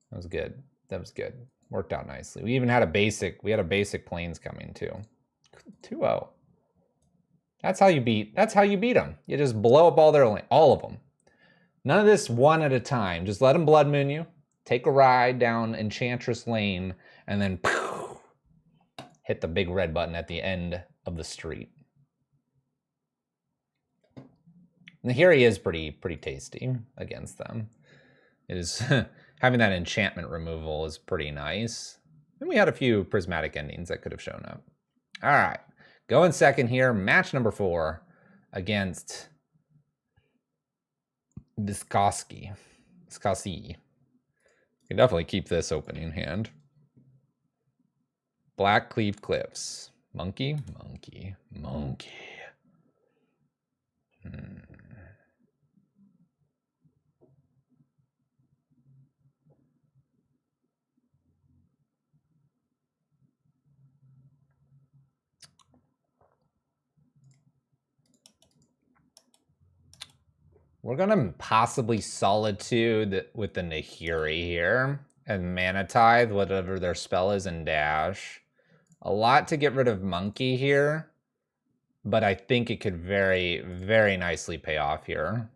That was good. That was good. Worked out nicely. We even had a basic planes coming too. 2-0. That's how you beat them. You just blow up all of them. None of this one at a time. Just let them Blood Moon you. Take a ride down Enchantress Lane, and then hit the big red button at the end of the street. Nahiri is pretty tasty against them. It is having that enchantment removal is pretty nice. And we had a few prismatic endings that could have shown up. All right, going second here, match number 4 against Viscoski. You can definitely keep this opening hand. Black Cleave Cliffs. Monkey. We're gonna possibly Solitude with the Nahiri here and Mana Tithe, whatever their spell is, and dash. A lot to get rid of Monkey here, but I think it could very, very nicely pay off here.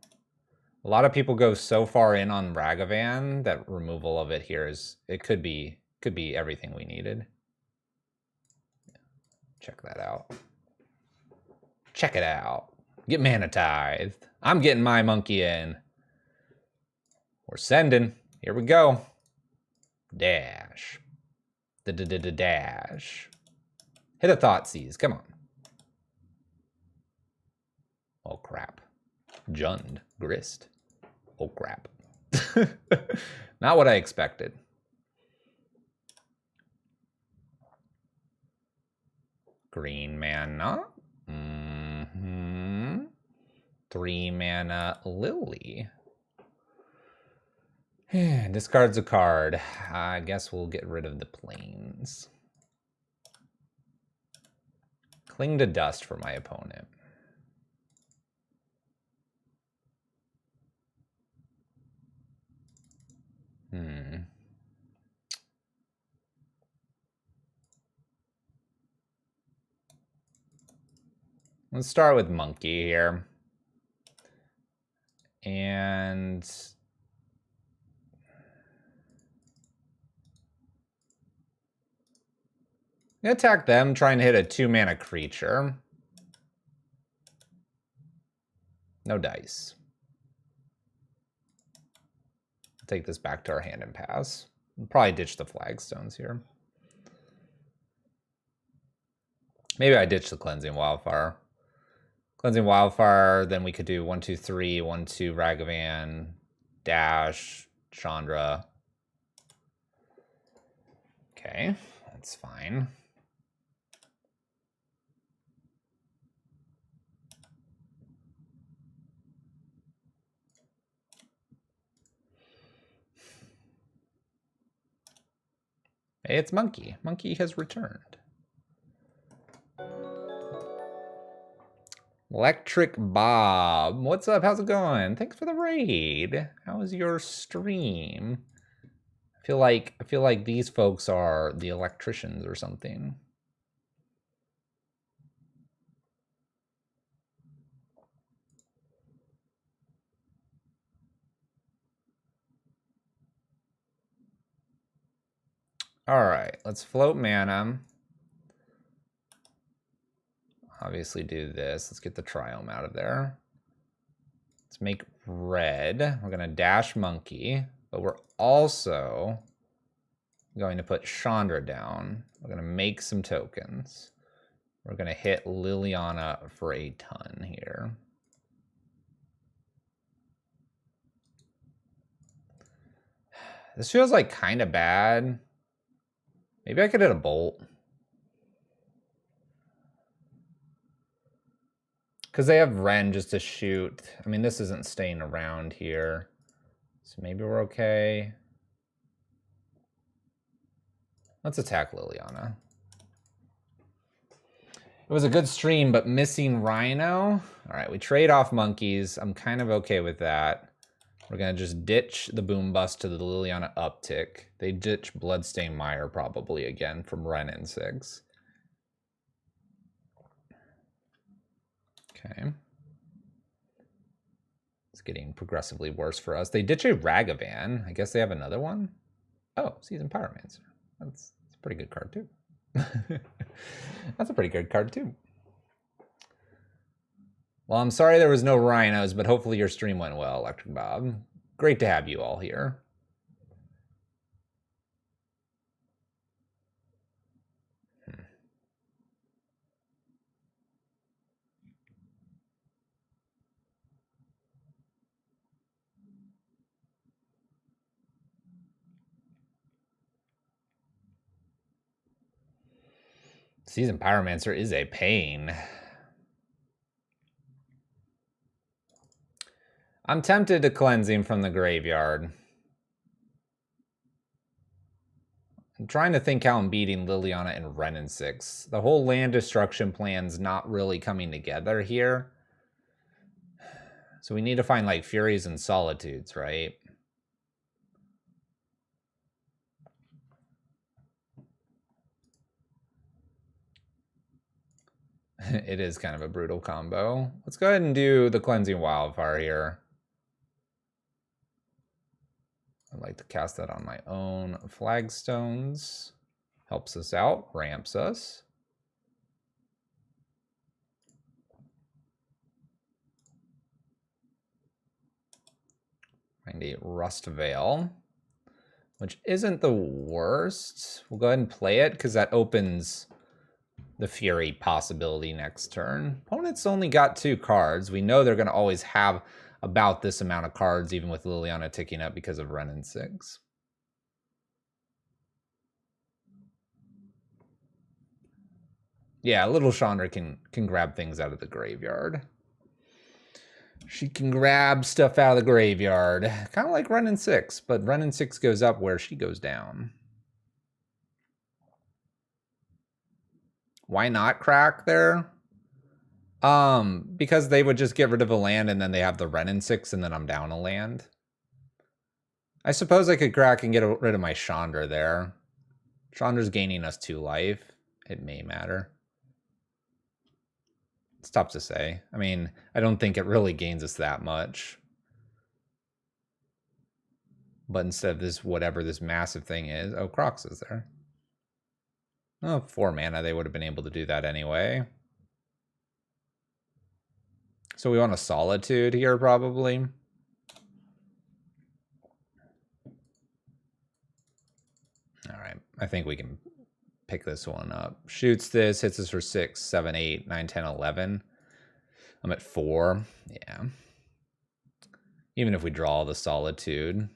A lot of people go so far in on Ragavan that removal of it here could be everything we needed. Check that out. Check it out. Get Mana Tithed. I'm getting my Monkey in. We're sending. Here we go. Dash. Dash. Hit a Thoughtseize. Come on. Oh, crap. Jund. Grist. Oh, crap. Not what I expected. green mana. 3 mana Lily. Discards a card. I guess we'll get rid of the planes. Cling to Dust for my opponent. Let's start with Monkey here. And attack them, trying to hit a 2-mana creature. No dice. Take this back to our hand and pass. We'll probably ditch the flagstones here. Maybe I ditch the Cleansing Wildfire. Cleansing Wildfire, then we could do 1, 2, 3, 1, 2, Ragavan, Dash, Chandra. Okay, that's fine. Hey, it's Monkey. Monkey has returned. Electric Bob. What's up? How's it going? Thanks for the raid. How was your stream? I feel like these folks are the electricians or something. All right, let's float mana. Obviously do this. Let's get the Triome out of there. Let's make red. We're gonna dash Monkey, but we're also going to put Chandra down. We're gonna make some tokens. We're gonna hit Liliana for a ton here. This feels like kind of bad. Maybe I could hit a Bolt. Because they have Ren just to shoot. I mean, this isn't staying around here. So maybe we're okay. Let's attack Liliana. It was a good stream, but missing Rhino. All right, we trade off monkeys. I'm kind of okay with that. We're going to just ditch the Boom Bust to the Liliana uptick. They ditch Bloodstained Mire probably again from Ren and 6. Okay. It's getting progressively worse for us. They ditch a Ragavan. I guess they have another one. Oh, Seasoned Pyromancer. That's a pretty good card too. That's a pretty good card too. Well, I'm sorry there was no rhinos, but hopefully your stream went well, Electric Bob. Great to have you all here. Seasoned Pyromancer is a pain. I'm tempted to cleanse him from the graveyard. I'm trying to think how I'm beating Liliana and Ren in 6. The whole land destruction plan's not really coming together here. So we need to find like Furies and Solitudes, right? It is kind of a brutal combo. Let's go ahead and do the Cleansing Wildfire here. I'd like to cast that on my own flagstones. Helps us out, ramps us. Find a Rust Veil, which isn't the worst. We'll go ahead and play it because that opens the Fury possibility next turn. Opponent's only got 2 cards. We know they're going to always have about this amount of cards, even with Liliana ticking up because of Ren and 6. Yeah, little Chandra can grab things out of the graveyard. She can grab stuff out of the graveyard. Kind of like Renin 6, but Renin 6 goes up where she goes down. Why not crack there? Because they would just get rid of a land and then they have the Renin 6 and then I'm down a land. I suppose I could crack and get rid of my Chandra there. Chandra's gaining us 2 life. It may matter. It's tough to say. I mean, I don't think it really gains us that much. But instead of this, whatever this massive thing is... Oh, Crocs is there. Oh, 4 mana, they would have been able to do that anyway. So we want a Solitude here, probably. All right, I think we can pick this one up. Shoots this, hits us for 6, 7, 8, 9, 10, 11. I'm at 4. Yeah. Even if we draw the Solitude.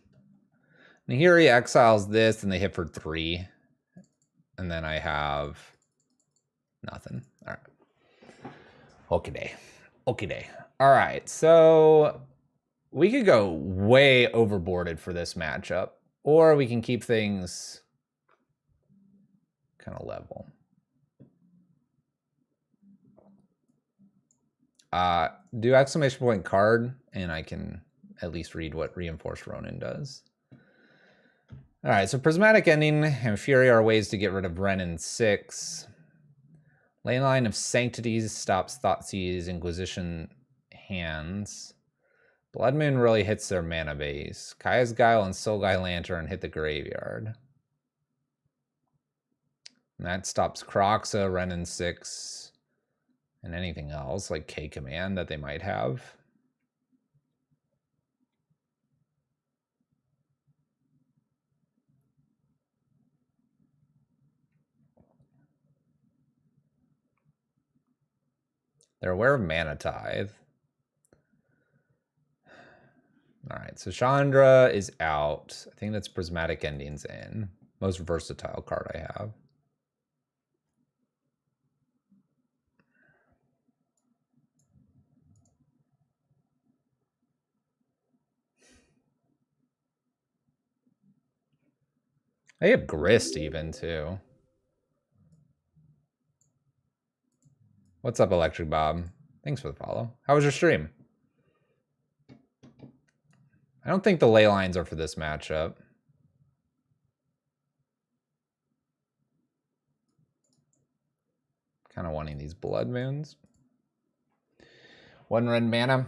And here he exiles this, and they hit for 3. And then I have nothing. All right. Okay. Okay. All right, so we could go way overboarded for this matchup, or we can keep things kind of level. Do exclamation point card, and I can at least read what Reinforced Ronin does. All right, so Prismatic Ending and Fury are ways to get rid of Renin 6. Leyline of Sanctities stops Thoughtseize Inquisition hands. Blood Moon really hits their mana base. Kaya's Guile and Solgai Lantern hit the graveyard. And that stops Kroxa, Renin 6, and anything else like K Command that they might have. They're aware of Mana Tithe. All right, so Chandra is out. I think that's Prismatic Endings in. Most versatile card I have. They have Grist even, too. What's up, Electric Bob? Thanks for the follow. How was your stream? I don't think the ley lines are for this matchup. Kind of wanting these Blood Moons. 1 red mana.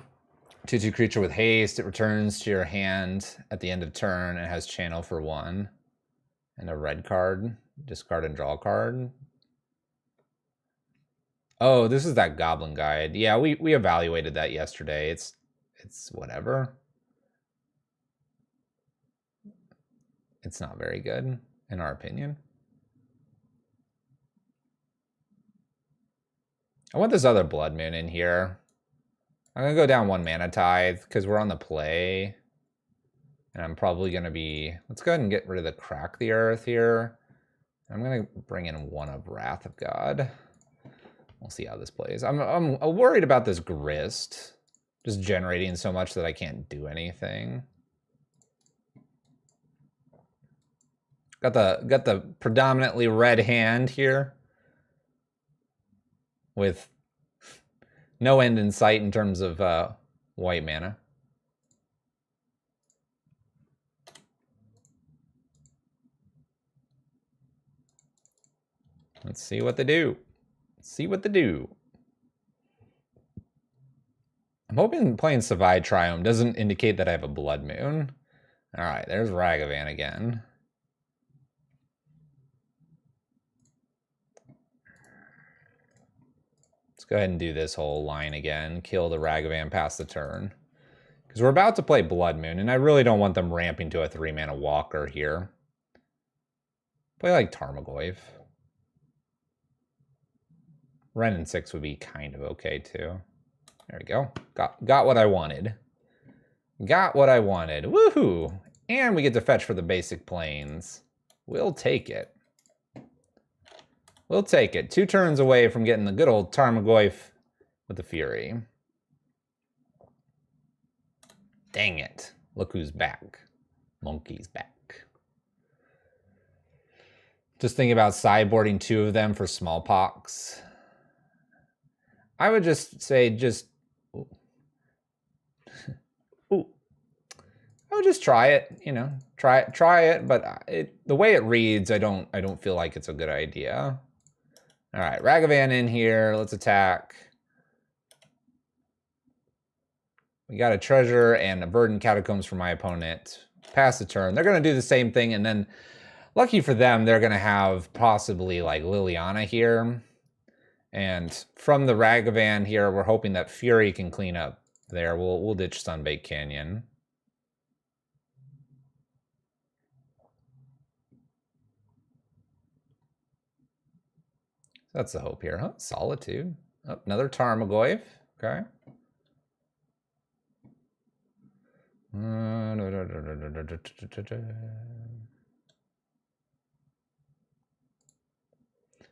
2/2 creature with haste. It returns to your hand at the end of turn and has channel for 1. And a red card. Discard and draw a card. Oh, this is that Goblin Guide. Yeah, we evaluated that yesterday. It's whatever. It's not very good, in our opinion. I want this other Blood Moon in here. I'm going to go down 1 Mana Tithe because we're on the play. And I'm probably going to be... Let's go ahead and get rid of the Crack the Earth here. I'm going to bring in 1 of Wrath of God. We'll see how this plays. I'm worried about this Grist. Just generating so much that I can't do anything. Got the predominantly red hand here. With no end in sight in terms of white mana. Let's see what they do. See what they do. I'm hoping playing Savai Triome doesn't indicate that I have a Blood Moon. All right, there's Ragavan again. Let's go ahead and do this whole line again. Kill the Ragavan past the turn. Because we're about to play Blood Moon, and I really don't want them ramping to a 3-mana walker here. Play like Tarmogoyf. Renin 6 would be kind of okay too. There we go. Got what I wanted. Got what I wanted. Woohoo! And we get to fetch for the basic planes. We'll take it. We'll take it. 2 turns away from getting the good old Tarmogoyf with the Fury. Dang it. Look who's back. Monkey's back. Just thinking about sideboarding 2 of them for smallpox. I would just say ooh. Ooh. I would just try it, you know. Try it, but the way it reads, I don't feel like it's a good idea. All right, Ragavan in here. Let's attack. We got a treasure and a verdant catacombs for my opponent. Pass the turn. They're going to do the same thing, and then lucky for them, they're going to have possibly like Liliana here. And from the Ragavan here, we're hoping that Fury can clean up there. We'll ditch Sunbaked Canyon. That's the hope here, huh? Solitude. Oh, another Tarmogoyf. Okay.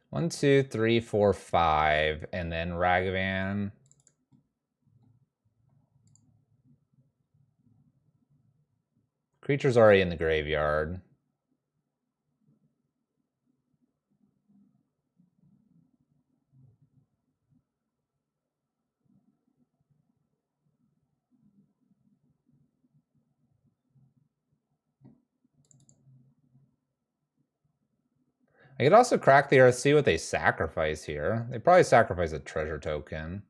1, 2, 3, 4, 5, and then Ragavan. Creature's already in the graveyard. I could also crack the earth, see what they sacrifice here. They probably sacrifice a treasure token.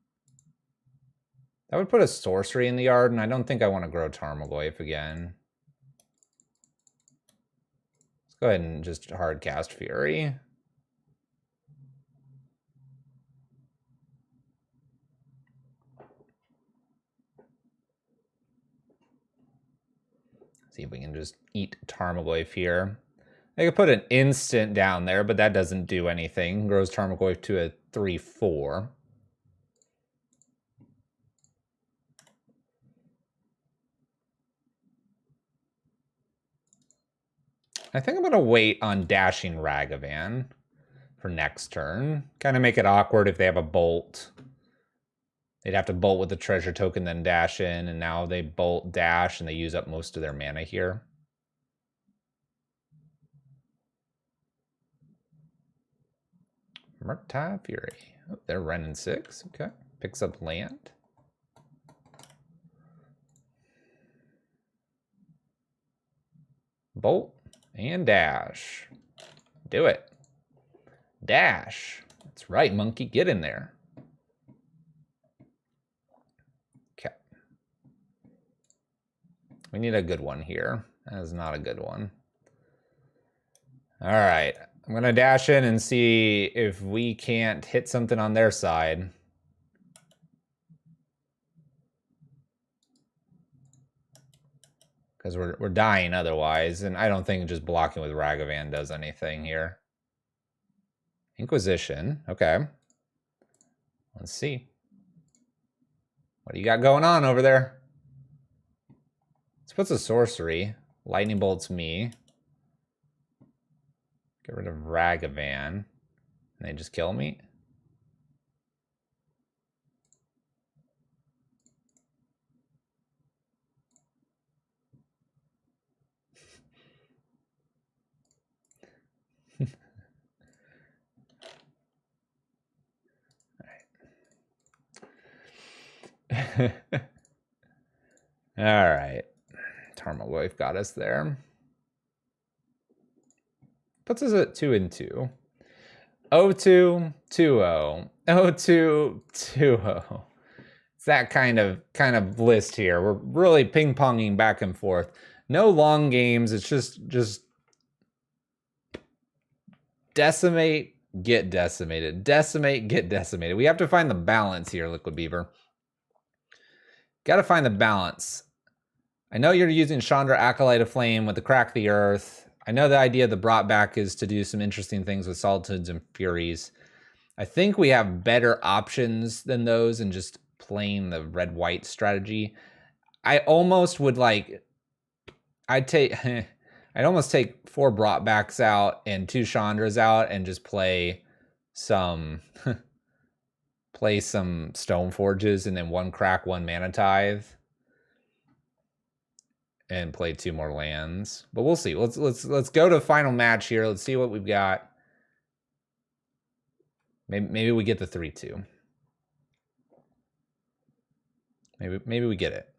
That would put a sorcery in the yard, and I don't think I want to grow Tarmogoyf again. Let's go ahead and just hard cast Fury. See if we can just eat Tarmogoyf here. I could put an instant down there, but that doesn't do anything. Grows Tarmogoyf to a 3/4. I think I'm going to wait on dashing Ragavan for next turn. Kind of make it awkward if they have a bolt. They'd have to bolt with the treasure token, then dash in, and now they bolt, dash, and they use up most of their mana here. Murktide Fury. Oh, they're running 6. Okay. Picks up land. Bolt and dash. Do it. Dash. That's right, monkey. Get in there. Okay. We need a good one here. That is not a good one. All right. I'm going to dash in and see if we can't hit something on their side. Because we're dying otherwise, and I don't think just blocking with Ragavan does anything here. Inquisition, okay. Let's see. What do you got going on over there? Let's put a sorcery. Lightning bolts me. Get rid of Ragavan. And they just kill me. All right. Tarmogoyf got us there. Puts us at 2-2. 0-2, 2-0. 0-2, 2-0. It's that kind of list here. We're really ping-ponging back and forth. No long games. It's just decimate, get decimated. Decimate, get decimated. We have to find the balance here, Liquid Beaver. Got to find the balance. I know you're using Chandra Acolyte of Flame with the Crack the Earth. I know the idea of the brought back is to do some interesting things with Solitudes and Furies. I think we have better options than those and just playing the red-white strategy. I almost would like... I'd almost take 4 brought backs out and 2 Chandras out and just play some play some Stone Forges and then 1 crack, 1 mana tithe. And play 2 more lands. But we'll see. Let's go to final match here. Let's see what we've got. Maybe we get the 3-2. Maybe we get it.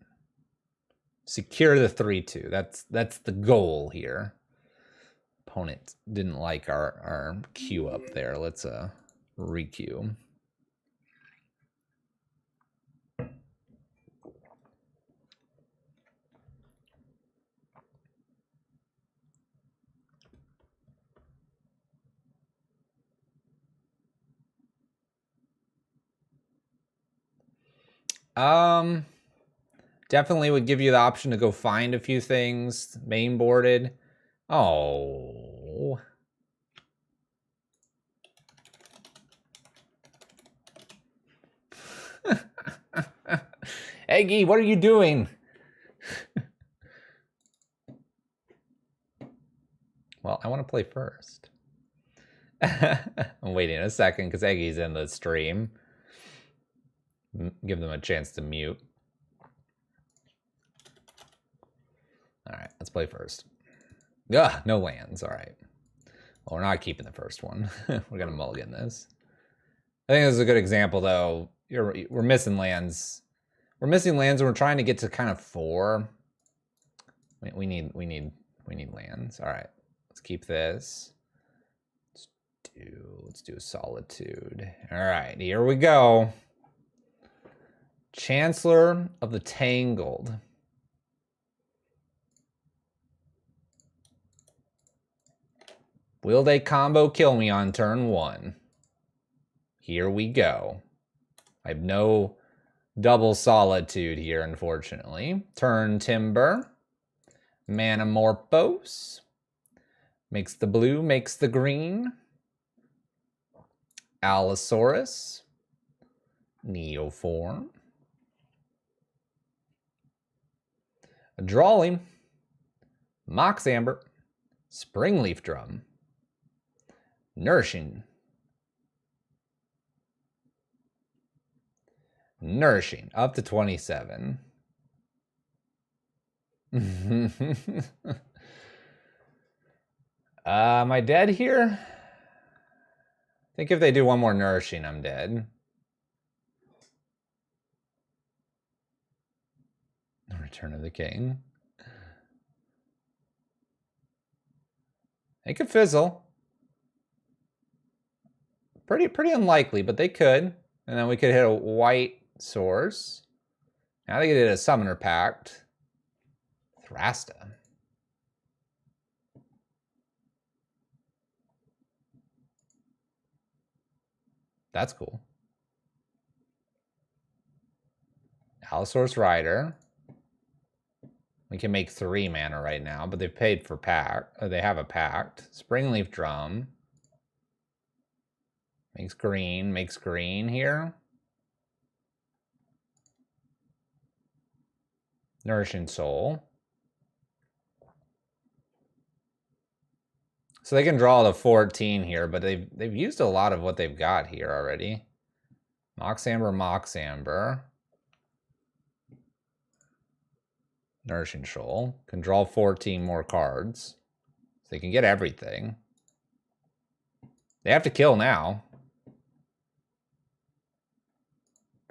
Secure the 3-2. That's the goal here. Opponent didn't like our queue up there. Let's re-queue. Definitely would give you the option to go find a few things main boarded. Oh. Eggy, what are you doing? Well, I want to play first. I'm waiting a second because Eggy's in the stream. Give them a chance to mute. All right, let's play first. Ugh, no lands. All right. Well, we're not keeping the first one. We're going to mulligan this. I think this is a good example, though. We're missing lands. We're missing lands and we're trying to get to kind of 4. We need lands. All right. Let's keep this. Let's do Solitude. All right, here we go. Chancellor of the Tangled. Will they combo kill me on turn 1? Here we go. I have no double Solitude here, unfortunately. Turn Timber. Manamorphose. Makes the blue, makes the green. Allosaurus. Neoform. A Drawling. Mox Amber. Springleaf Drum. Nourishing. Nourishing. Up to 27. Am I dead here? I think if they do 1 more Nourishing, I'm dead. Return of the King. They could fizzle. Pretty unlikely, but they could. And then we could hit a white source. Now they could hit a Summoner Pact. Thrasta. That's cool. Allosaurus Rider. We can make 3 mana right now, but they've paid for pact. They have a pact. Springleaf Drum. Makes green here. Nourishing Soul. So they can draw the 14 here, but they've used a lot of what they've got here already. Mox Amber. Nourishing Shoal. Can draw 14 more cards. So they can get everything. They have to kill now.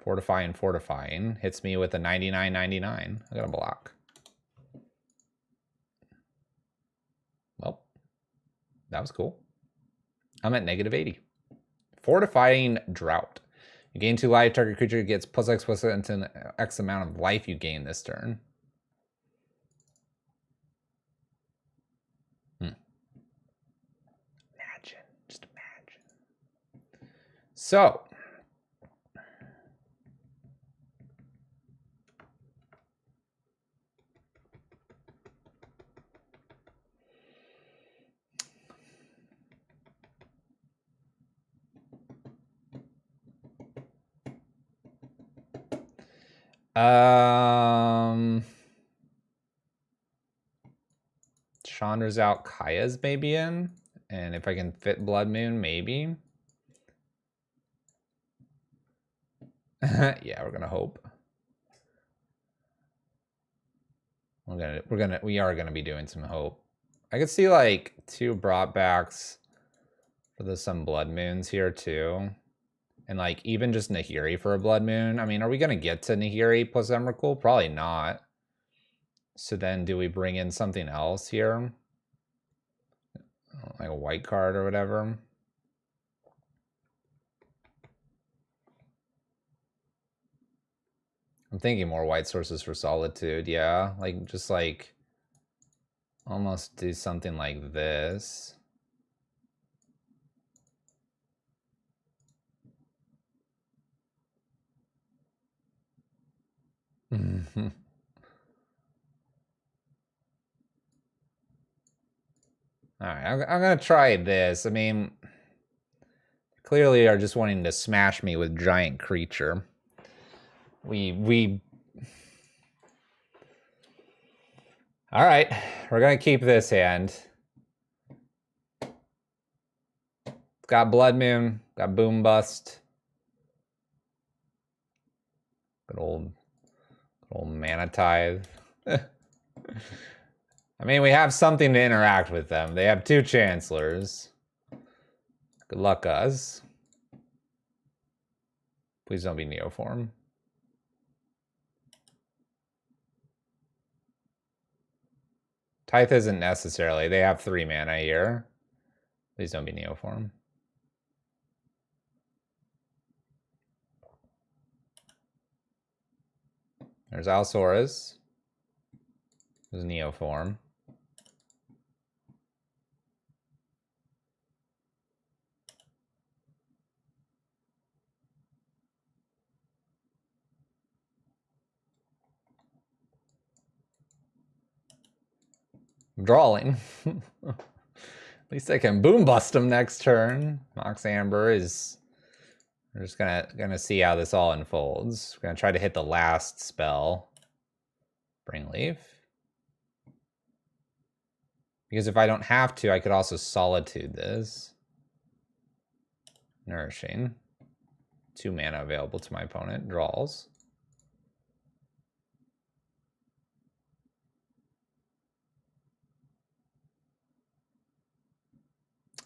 Fortifying. Hits me with a 99/99. I got a block. Well, that was cool. I'm at -80. Fortifying Drought. You gain 2 life. Target creature gets +X into X amount of life you gain this turn. Just imagine. So. Chandra's out, Kaya's maybe in. And if I can fit Blood Moon, maybe. Yeah, we're gonna hope. We are gonna be doing some hope. I could see like 2 brought backs for the some blood moons here too. And like even just Nahiri for a blood moon. I mean, are we gonna get to Nahiri plus Emrakul? Probably not. So then do we bring in something else here? Like a white card or whatever. I'm thinking more white sources for Solitude, yeah. Like just like almost do something like this. All right, I'm gonna try this. I mean, clearly are just wanting to smash me with giant creature. We. All right, we're gonna keep this hand. Got Blood Moon, got Boom Bust. Good old Mana Tithe. I mean, we have something to interact with them. They have 2 Chancellors. Good luck, us. Please don't be Neoform. Tithe isn't necessarily. They have 3 mana here. Please don't be Neoform. There's Alsaurus. There's Neoform. I'm drawing. At least I can boom bust him next turn. Mox Amber is... We're just gonna see how this all unfolds. We're gonna try to hit the last spell. Springleaf. Because if I don't have to, I could also Solitude this. Nourishing. 2 mana available to my opponent. Draws.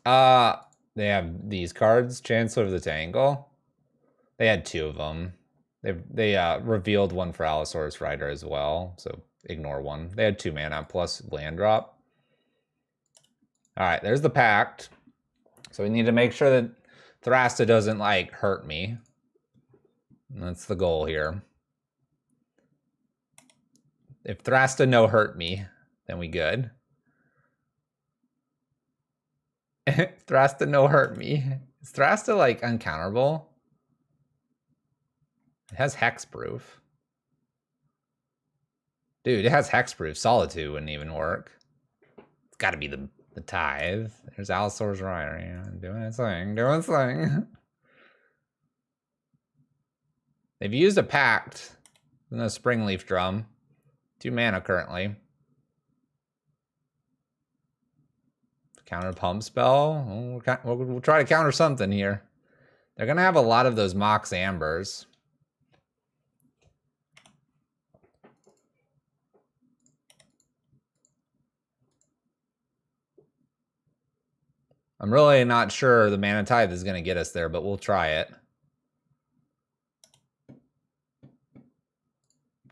They have these cards. Chancellor of the Tangle. They had 2 of them. They revealed one for Allosaurus Rider as well, so ignore one. They had 2 mana plus land drop. All right, there's the Pact. So we need to make sure that Thrasta doesn't like hurt me. And that's the goal here. If Thrasta no hurt me, then we good. Thrasta no hurt me. Is Thrasta like uncounterable? It has hexproof. Dude, it has hexproof. Solitude wouldn't even work. It's got to be the Tithe. There's Allosaurus Rider, you know, doing its thing, doing its thing. They've used a Pact and a Springleaf Drum. 2 mana currently. Counter Pump Spell. We'll try to counter something here. They're going to have a lot of those Mox Ambers. I'm really not sure the Mana Tithe is going to get us there, but we'll try it.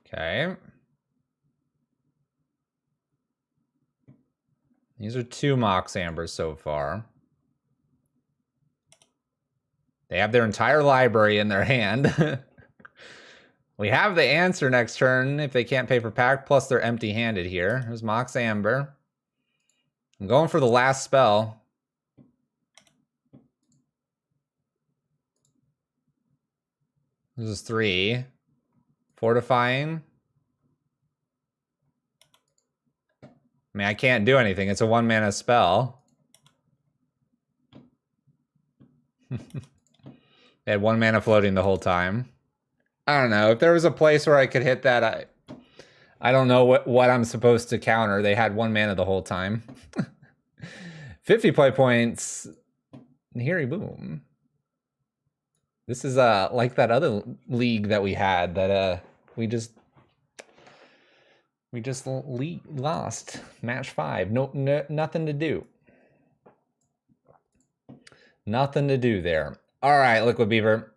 Okay. These are 2 Mox Ambers so far. They have their entire library in their hand. We have the answer next turn if they can't pay for Pact, plus they're empty-handed here. There's Mox Amber. I'm going for the last spell. This is 3. Fortifying. I mean, I can't do anything. It's a 1 mana spell. They had 1 mana floating the whole time. I don't know. If there was a place where I could hit that, I don't know what I'm supposed to counter. They had 1 mana the whole time. 50 play points. Nahiri Boom. This is like that other league that we had that we just lost match 5. No, nothing to do. Nothing to do there. All right, Liquid Beaver.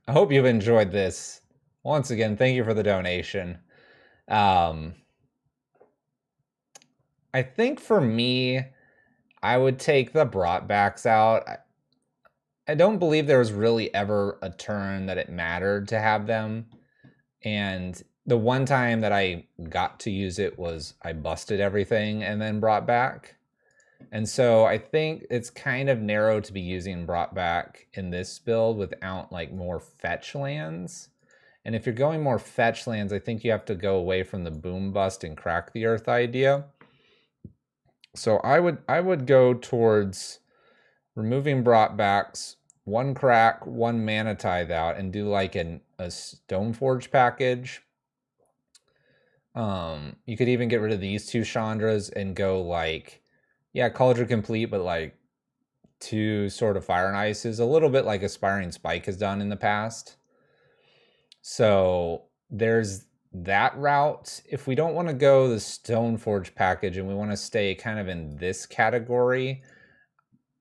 I hope you've enjoyed this. Once again, thank you for the donation. I think for me, I would take the brought backs out. I don't believe there was really ever a turn that it mattered to have them. And the one time that I got to use it was I busted everything and then brought back. And so I think it's kind of narrow to be using brought back in this build without like more fetch lands. And if you're going more fetch lands, I think you have to go away from the boom bust and crack the earth idea. So I would go towards removing brought backs, 1 crack, 1 mana tithe out, and do like a Stoneforge package. You could even get rid of these 2 Chandras and go like, yeah, Cauldron Complete, but like 2 Sword of Fire and Ices, a little bit like Aspiring Spike has done in the past. So there's that route. If we don't want to go the Stoneforge package and we want to stay kind of in this category,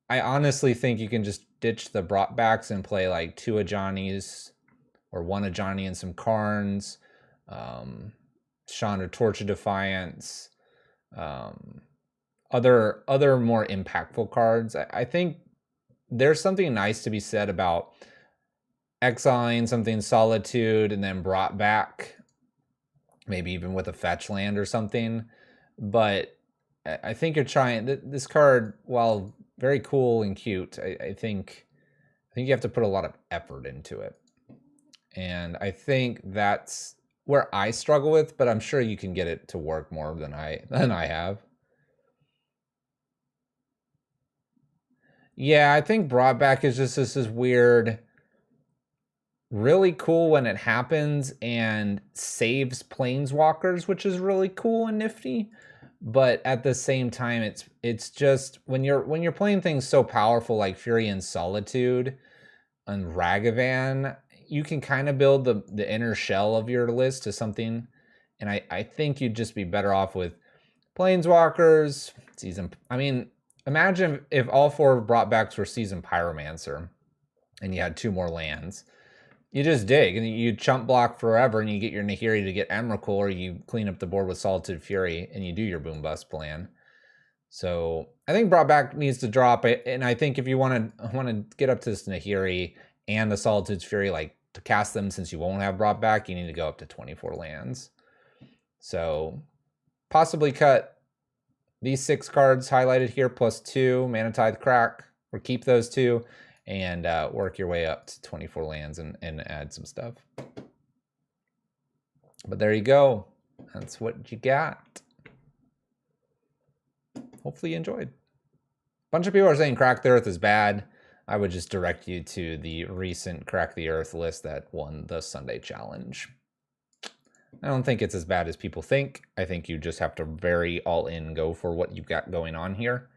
I honestly think you can just ditch the brought backs and play like 2 Ajani's or 1 Ajani and some Karns, Chandra Torch of Defiance, other more impactful cards. I think there's something nice to be said about exiling something Solitude and then brought back, maybe even with a fetch land or something. But I think you're trying this card, while very cool and cute, I think you have to put a lot of effort into it. And I think that's where I struggle with, but I'm sure you can get it to work more than I have. Yeah, I think brought back is just this is weird, really cool when it happens and saves planeswalkers, which is really cool and nifty. But at the same time, it's just when you're playing things so powerful like Fury and Solitude and Ragavan, you can kind of build the inner shell of your list to something. And I think you'd just be better off with planeswalkers, I mean, imagine if all 4 brought backs were Seasoned Pyromancer and you had 2 more lands. You just dig and you chump block forever and you get your Nahiri to get Emrakul, or you clean up the board with Solitude Fury and you do your boom bust plan. So I think brought back needs to drop it, and I think if you want to get up to this Nahiri and the Solitude's Fury, like to cast them, since you won't have brought back, you need to go up to 24 lands. So possibly cut these 6 cards highlighted here plus 2 Mana Tithe Crack, or keep those 2. And work your way up to 24 lands and add some stuff. But there you go. That's what you got. Hopefully you enjoyed. A bunch of people are saying Crack the Earth is bad. I would just direct you to the recent Crack the Earth list that won the Sunday Challenge. I don't think it's as bad as people think. I think you just have to very all in go for what you've got going on here.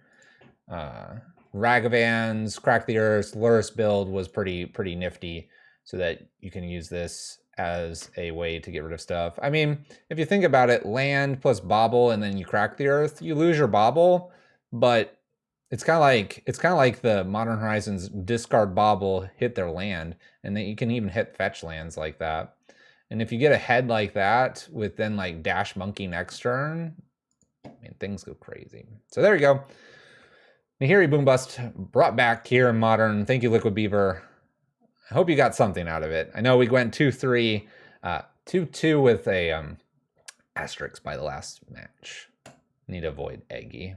Ragavan's Crack the Earth Lurrus build was pretty nifty, so that you can use this as a way to get rid of stuff. I mean, if you think about it, land plus bobble and then you crack the earth, you lose your bobble, but it's kind of like the Modern Horizons discard bobble, hit their land, and then you can even hit fetch lands like that. And if you get ahead like that with then like Dash Monkey next turn, I mean, things go crazy. So there you go. Nahiri Boom Bust brought back here in Modern. Thank you, Liquid Beaver. I hope you got something out of it. I know we went 2-3, 2-2 with a asterisk by the last match. Need to avoid Eggy.